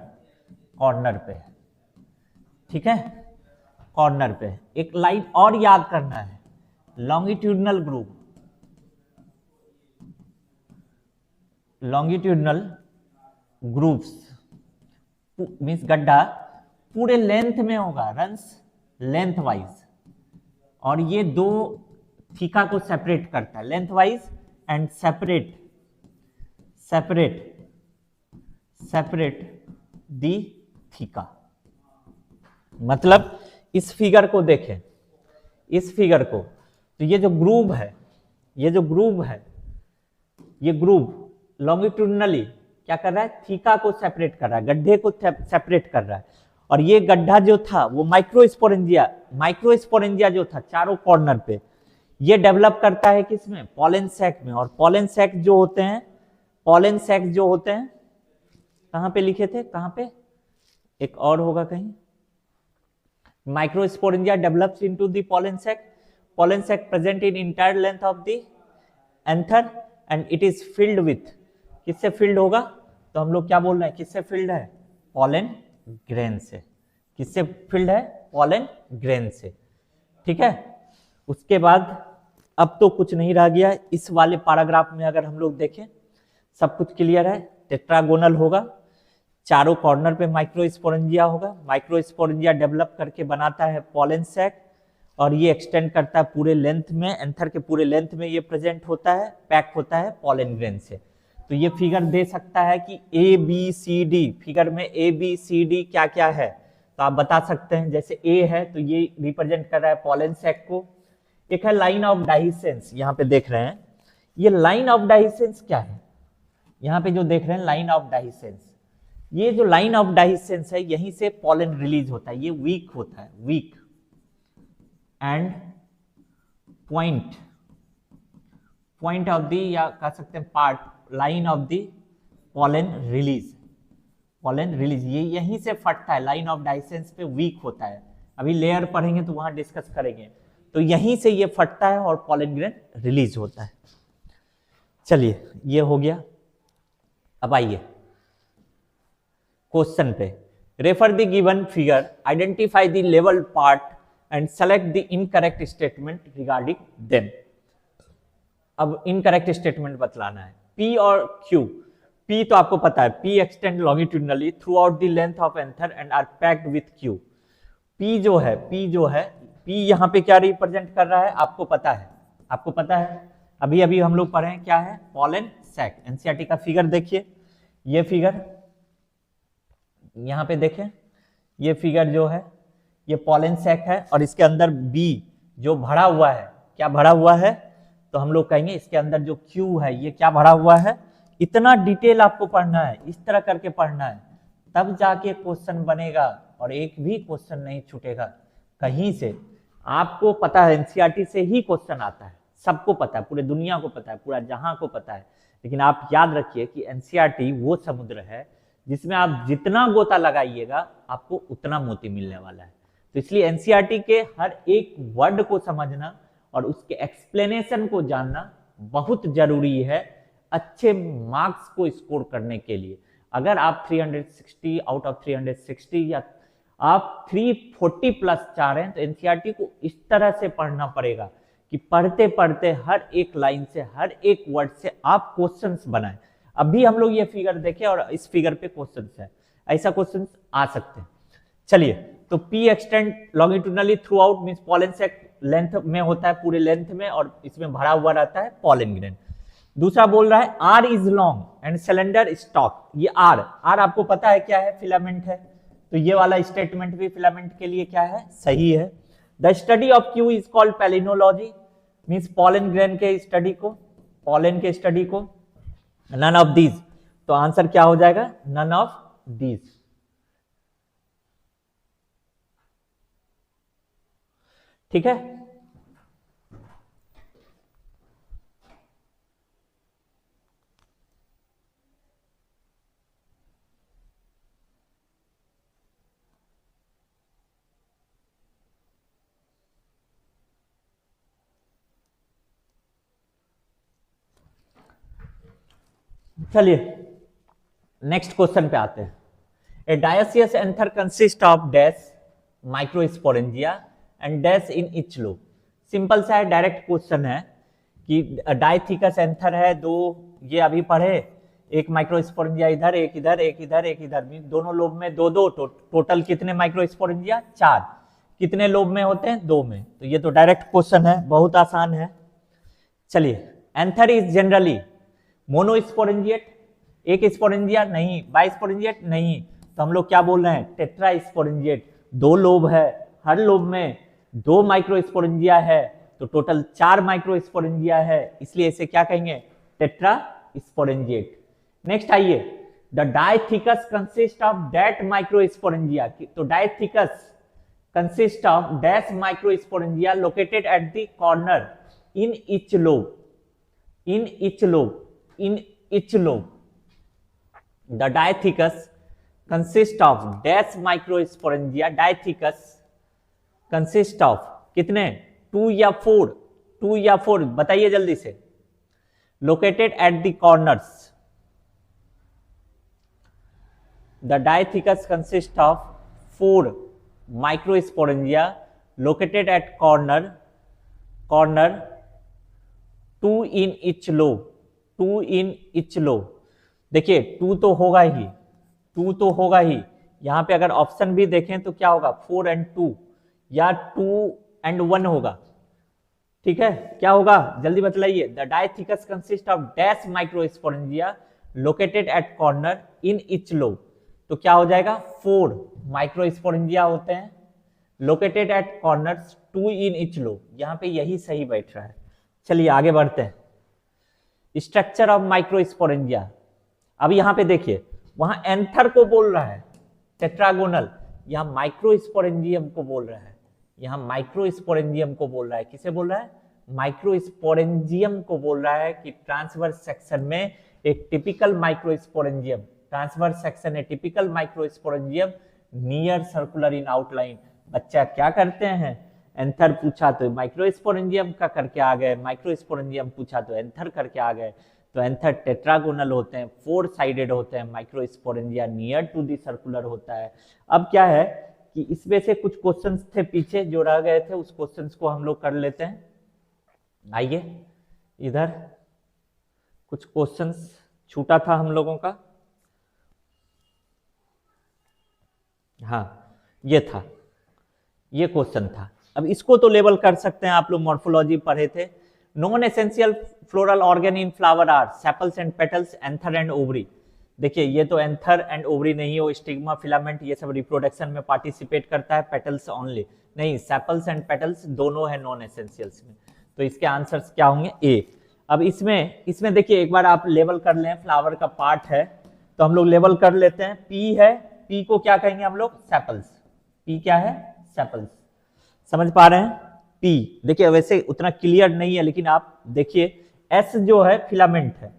corner पे है, ठीक है, कॉर्नर पे। एक लाइन और याद करना है, longitudinal group, longitudinal groups means गड्ढा पूरे लेंथ में होगा, रंस लेंथ वाइज, और ये दो थीका को सेपरेट करता है, length wise and separate separate separate the theca. मतलब इस फिगर को देखें, इस फिगर को, तो ये जो ग्रूव है, ये जो ग्रूव है, ये ग्रूव लॉन्गिट्यूडनली क्या कर रहा है, थीका को सेपरेट कर रहा है, गड्ढे को सेपरेट कर रहा है। और ये गड्ढा जो था वो माइक्रोस्पोरेंजिया, माइक्रोस्पोरेंजिया जो था चारों कॉर्नर पे, ये डेवलप करता है किसमें, पॉलन सैक में। और पॉलन सैक जो होते हैं, पॉलन सैक जो होते हैं, कहां पे लिखे थे, कहां पे, एक और होगा कहीं, microsporangia develops into the pollen sac, pollen sac present in entire length of the anther and it is filled with, किससे फिल्ड होगा, तो हम लोग क्या बोल रहे हैं, किससे फिल्ड है, पॉलन ग्रेन से, किससे फिल्ड है, पॉलन ग्रेन से, ठीक है। उसके बाद अब तो कुछ नहीं रह गया, इस वाले पैराग्राफ में अगर हम लोग देखें सब कुछ क्लियर है। टेट्रागोनल होगा, चारों कॉर्नर पे माइक्रोस्पोरेंजिया होगा, माइक्रोस्पोरेंजिया डेवलप करके बनाता है पॉलन सैक, और ये एक्सटेंड करता है पूरे लेंथ में, एंथर के पूरे लेंथ में ये प्रेजेंट होता है, पैक होता है पॉलन ग्रेन से। तो ये फिगर दे सकता है कि A B C D, figure में ए बी सी डी क्या क्या है, तो आप बता सकते हैं। जैसे ए है तो ये रिप्रेजेंट कर रहा है पॉलन सैक को। एक है लाइन ऑफ डाइसेंस, यहाँ पे देख रहे हैं, ये लाइन ऑफ डाइसेंस क्या है, यहाँ पे जो देख रहे हैं लाइन ऑफ डाइसेंस, ये जो लाइन ऑफ डाइसेंस है यहीं से पॉलन रिलीज होता है, ये वीक होता है, weak end point, point of the, या कह सकते हैं part, line of the pollen release, pollen release ये यहीं से फटता है, लाइन ऑफ डाइसेंस पे वीक होता है, अभी लेयर पढ़ेंगे तो वहां डिस्कस करेंगे। तो यहीं से ये फटता है और पॉलन ग्रेन रिलीज होता है। चलिए ये हो गया। अब आइए क्वेश्चन पे, refer the given figure, identify the level part and select the incorrect statement regarding them. अब इनकरेक्ट स्टेटमेंट बतलाना है। P और Q, P तो आपको पता है, P extend longitudinally throughout the length of anther and are packed with Q। P जो है, P यहाँ पे क्या रिप्रेजेंट कर रहा है, आपको पता है, आपको पता है, अभी अभी हम लोग पढ़े हैं क्या है, पॉलन सैक। एनसीईआरटी का फिगर देखिए, ये फिगर यहाँ पे देखें, ये फिगर जो है ये पॉलन सैक है, और इसके अंदर B जो भरा हुआ है, क्या भरा हुआ है, तो हम लोग कहेंगे इसके अंदर जो Q है ये क्या भरा हुआ है। इतना डिटेल आपको पढ़ना है, इस तरह करके पढ़ना है, तब जाके क्वेश्चन बनेगा और एक भी क्वेश्चन नहीं छूटेगा कहीं से। आपको पता है एनसीईआरटी से ही क्वेश्चन आता है, सबको पता है, पूरे दुनिया को पता है, पूरा जहां को पता है, लेकिन आप याद रखिए कि एनसीईआरटी वो समुद्र है जिसमें आप जितना गोता लगाइएगा आपको उतना मोती मिलने वाला है। तो इसलिए एनसीईआरटी के हर एक वर्ड को समझना और उसके एक्सप्लेनेशन को जानना बहुत जरूरी है अच्छे मार्क्स को स्कोर करने के लिए। अगर आप 360 आउट ऑफ 360 या आप 340 प्लस चाह रहे हैं तो एनसीईआरटी को इस तरह से पढ़ना पड़ेगा कि पढ़ते पढ़ते हर एक लाइन से, हर एक वर्ड से आप क्वेश्चंस बनाएं। अभी हम लोग ये फिगर देखें और इस फिगर पे क्वेश्चंस है, ऐसा क्वेश्चंस आ सकते हैं। चलिए, तो P extend longitudinally throughout means pollen sac length में होता है, पूरे लेंथ में, और इसमें भरा हुआ रहता है पॉलन ग्रेन। दूसरा बोल रहा है R is long and cylinder stock. ये R आपको पता है क्या है, फिलामेंट है, तो ये वाला स्टेटमेंट भी फिलामेंट के लिए क्या है, सही है। The study of Q is called palynology means pollen grain के स्टडी को, पॉलन के स्टडी को। नन ऑफ दीज, तो आंसर क्या हो जाएगा, नन ऑफ दीज। ठीक है, चलिए नेक्स्ट क्वेश्चन पे आते हैं। A dithecous anther consist of dash microsporangia and dash in each lobe. Simple सा है, डायरेक्ट क्वेश्चन है कि डायथिकस एंथर है, दो ये अभी पढ़े, एक माइक्रोस्पोरेंजिया इधर, एक इधर, एक इधर, एक इधर, दोनों लोब में दो दो, टोटल कितने माइक्रोस्पोरेंजिया, 4। कितने लोब में होते हैं, 2 में। तो ये तो डायरेक्ट क्वेश्चन है, बहुत आसान है। चलिए, एंथर इज जनरली मोनोस्पोरेंजिएट, एक स्पोरेंजिया नहीं, बाइस्पोरेंजिएट नहीं, तो हम लोग क्या बोल रहे हैं, टेट्रास्पोरेंजिएट। 2 लोब है, हर लोब में 2 माइक्रोस्पोरेंजिया है, तो टोटल 4 माइक्रोस्पोरेंजिया है, इसलिए इसे क्या कहेंगे, टेट्रास्पोरेंजिएट। नेक्स्ट आइए, the dithecous consist of that microsporangia. तो dithecous consist of dash microsporangia located at the corner in each lobe, in each lobe, in each lobe. The diathecus consists of dash microsporangia. Diathecus consists of कितने, 2 या 4, 2 या 4 बताइए जल्दी से। Located at the corners. The diathecus consists of 4 microsporangia located at corner 2 in each lobe, 2 in each lobe। देखिए 2 तो होगा ही, 2 तो होगा ही। यहां पे अगर ऑप्शन भी देखें तो क्या होगा, 4 and 2 या 2 and 1 होगा। ठीक है, क्या होगा जल्दी बतलाइए। The dithecous consist of dash microsporangia located at corner in each lobe, तो क्या हो जाएगा, 4 माइक्रोस्पोरेंजिया होते हैं located at corners 2 in each lobe. यहां पे यही सही बैठ रहा है। चलिए आगे बढ़ते हैं। स्ट्रक्चर ऑफ माइक्रोस्पोरेंजिया, अब यहां पे देखिए, वहां एंथर को बोल रहा है टेट्रागोनल, यहां माइक्रोस्पोरेंजियम को बोल रहा है, यहां माइक्रोस्पोरेंजियम को बोल रहा है। किसे बोल रहा है, माइक्रोस्पोरेंजियम को बोल रहा है कि ट्रांसवर्स सेक्शन में एक typical microsporangium, transverse section A typical microsporangium near circular in outline. बच्चा क्या करते हैं, एंथर पूछा तो माइक्रोस्पोरेंजियम का करके आ गए, माइक्रोस्पोरेंजियम पूछा तो एंथर करके आ गए। तो एंथर टेट्रागोनल होते हैं, 4 साइडेड होते हैं, microsporangia near to the circular होता है। अब क्या है कि इसमें से कुछ क्वेश्चंस थे पीछे जो रह गए थे, उस क्वेश्चंस को हम लोग कर लेते हैं। आइए इधर कुछ क्वेश्चंस छूटा था हम लोगों का, हाँ ये था, ये क्वेश्चन था। अब इसको तो लेबल कर सकते हैं, आप लोग मॉर्फोलॉजी पढ़े थे। Non essential floral organ in flower are sepals and petals, anther and ovary. देखिए ये तो एंथर एंड ओवरी नहीं हो, स्टिग्मा, फिलामेंट ये सब रिप्रोडक्शन में पार्टिसिपेट करता है, पेटल्स ओनली नहीं, सेपल्स एंड पेटल्स दोनों है नॉन एसेंशियल्स में। तो इसके आंसर्स क्या होंगे? ए। अब इसमें देखिए एक बार आप लेवल कर लें, फ्लावर का पार्ट है तो हम लोग लेवल कर लेते हैं। पी है, पी को क्या कहेंगे हम लोग? सेपल्स। पी क्या है? सेपल्स। समझ पा रहे हैं? पी देखिए वैसे उतना क्लियर नहीं है लेकिन आप देखिए, एस जो है फिलामेंट है,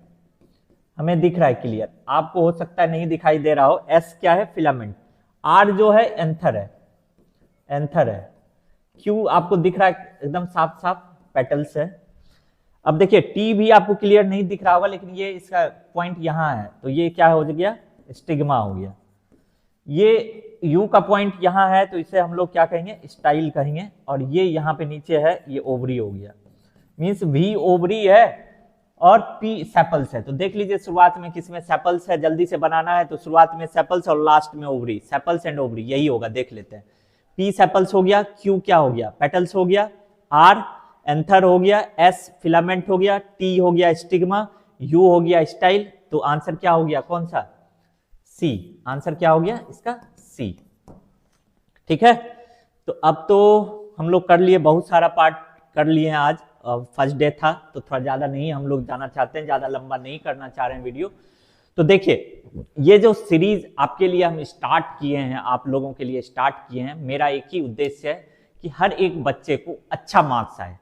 हमें दिख रहा है क्लियर, आपको हो सकता है नहीं दिखाई दे रहा हो। एस क्या है? फिलामेंट। आर जो है एंथर है, एंथर है। क्यू आपको दिख रहा है एकदम साफ साफ, पेटल्स है। अब देखिए टी भी आपको क्लियर नहीं दिख रहा होगा लेकिन ये इसका पॉइंट यहां है तो ये क्या हो गया? स्टिग्मा हो गया। ये यू का पॉइंट यहां है तो इसे हम लोग क्या कहेंगे? स्टाइल कहेंगे। और ये यहां पे नीचे है, ये ओवरी हो गया। मींस वी ओवरी है और पी सेपल्स है। तो देख लीजिए शुरुआत में किसमें सेपल्स है, जल्दी से बनाना है तो शुरुआत में सेपल्स और लास्ट में ओवरी, सेपल्स एंड ओवरी यही होगा, देख लेते हैं। पी सेपल्स हो गया, क्यू क्या हो गया? पेटल्स हो गया, आर एंथर हो गया, एस फिलामेंट हो गया, टी हो गया स्टिग्मा, यू हो गया स्टाइल। तो आंसर क्या हो गया? कौन सा? सी। आंसर क्या हो गया इसका? सी। ठीक है, तो अब तो हम लोग कर लिए, बहुत सारा पार्ट कर लिए हैं आज। फर्स्ट डे था तो थोड़ा ज्यादा नहीं हम लोग जाना चाहते हैं, ज्यादा लंबा नहीं करना चाह रहे हैं वीडियो। तो देखिए ये जो सीरीज आपके लिए हम स्टार्ट किए हैं, आप लोगों के लिए स्टार्ट किए हैं, मेरा एक ही उद्देश्य है कि हर एक बच्चे को अच्छा मार्क्स आए,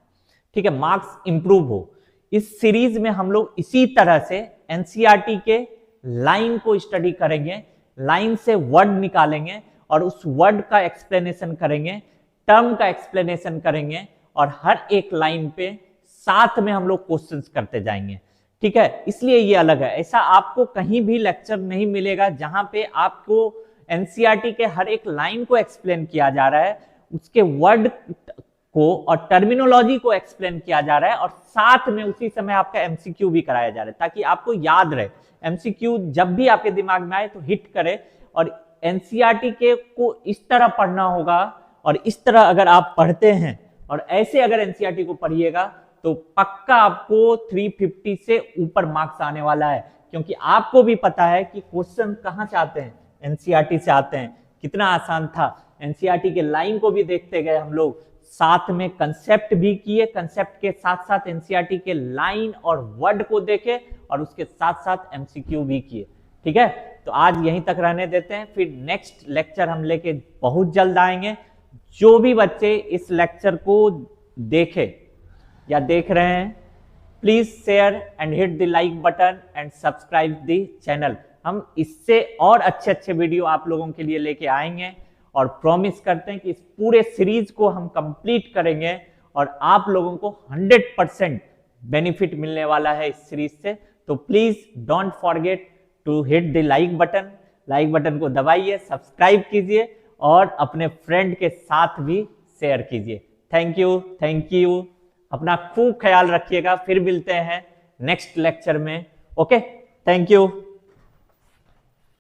ठीक है, मार्क्स इंप्रूव हो। इस सीरीज में हम लोग इसी तरह से एनसीईआरटी के लाइन को स्टडी करेंगे, लाइन से वर्ड निकालेंगे और उस वर्ड का एक्सप्लेनेशन करेंगे, टर्म का एक्सप्लेनेशन करेंगे और हर एक लाइन पे साथ में हम लोग क्वेश्चंस करते जाएंगे, ठीक है। इसलिए ये अलग है, ऐसा आपको कहीं भी लेक्चर नहीं मिलेगा जहां पे आपको एनसीईआरटी के हर एक लाइन को एक्सप्लेन किया जा रहा है, उसके वर्ड को और टर्मिनोलॉजी को एक्सप्लेन किया जा रहा है और साथ में उसी समय आपका एमसीक्यू भी कराया जा रहा है ताकि आपको याद रहे। एमसीक्यू जब भी आपके दिमाग में आए तो हिट करे। और एनसीईआरटी के को इस तरह पढ़ना होगा और इस तरह अगर आप पढ़ते हैं और ऐसे अगर एनसीईआरटी को पढ़िएगा तो पक्का आपको 350 से ऊपर मार्क्स आने वाला है, क्योंकि आपको भी पता है कि क्वेश्चन कहां से आते हैं? एनसीईआरटी से आते हैं। कितना आसान था, एनसीईआरटी के लाइन को भी देखते गए हम लोग, साथ में कंसेप्ट भी किए, कंसेप्ट के साथ साथ एनसीईआरटी के लाइन और वर्ड को देखे और उसके साथ साथ एमसीक्यू भी किए, ठीक है। तो आज यहीं तक रहने देते हैं, फिर नेक्स्ट लेक्चर हम लेके बहुत जल्द आएंगे। जो भी बच्चे इस लेक्चर को देखे या देख रहे हैं, please share and hit the like button and subscribe the channel. हम इससे और अच्छे अच्छे वीडियो आप लोगों के लिए लेके आएंगे और प्रॉमिस करते हैं कि इस पूरे सीरीज को हम कंप्लीट करेंगे और आप लोगों को 100% बेनिफिट मिलने वाला है इस सीरीज से। तो please don't forget to hit the like button को दबाइए, सब्सक्राइब कीजिए और अपने फ्रेंड के साथ भी शेयर कीजिए। Thank you. अपना खूब ख्याल रखिएगा, फिर मिलते हैं नेक्स्ट लेक्चर में। Okay, thank you.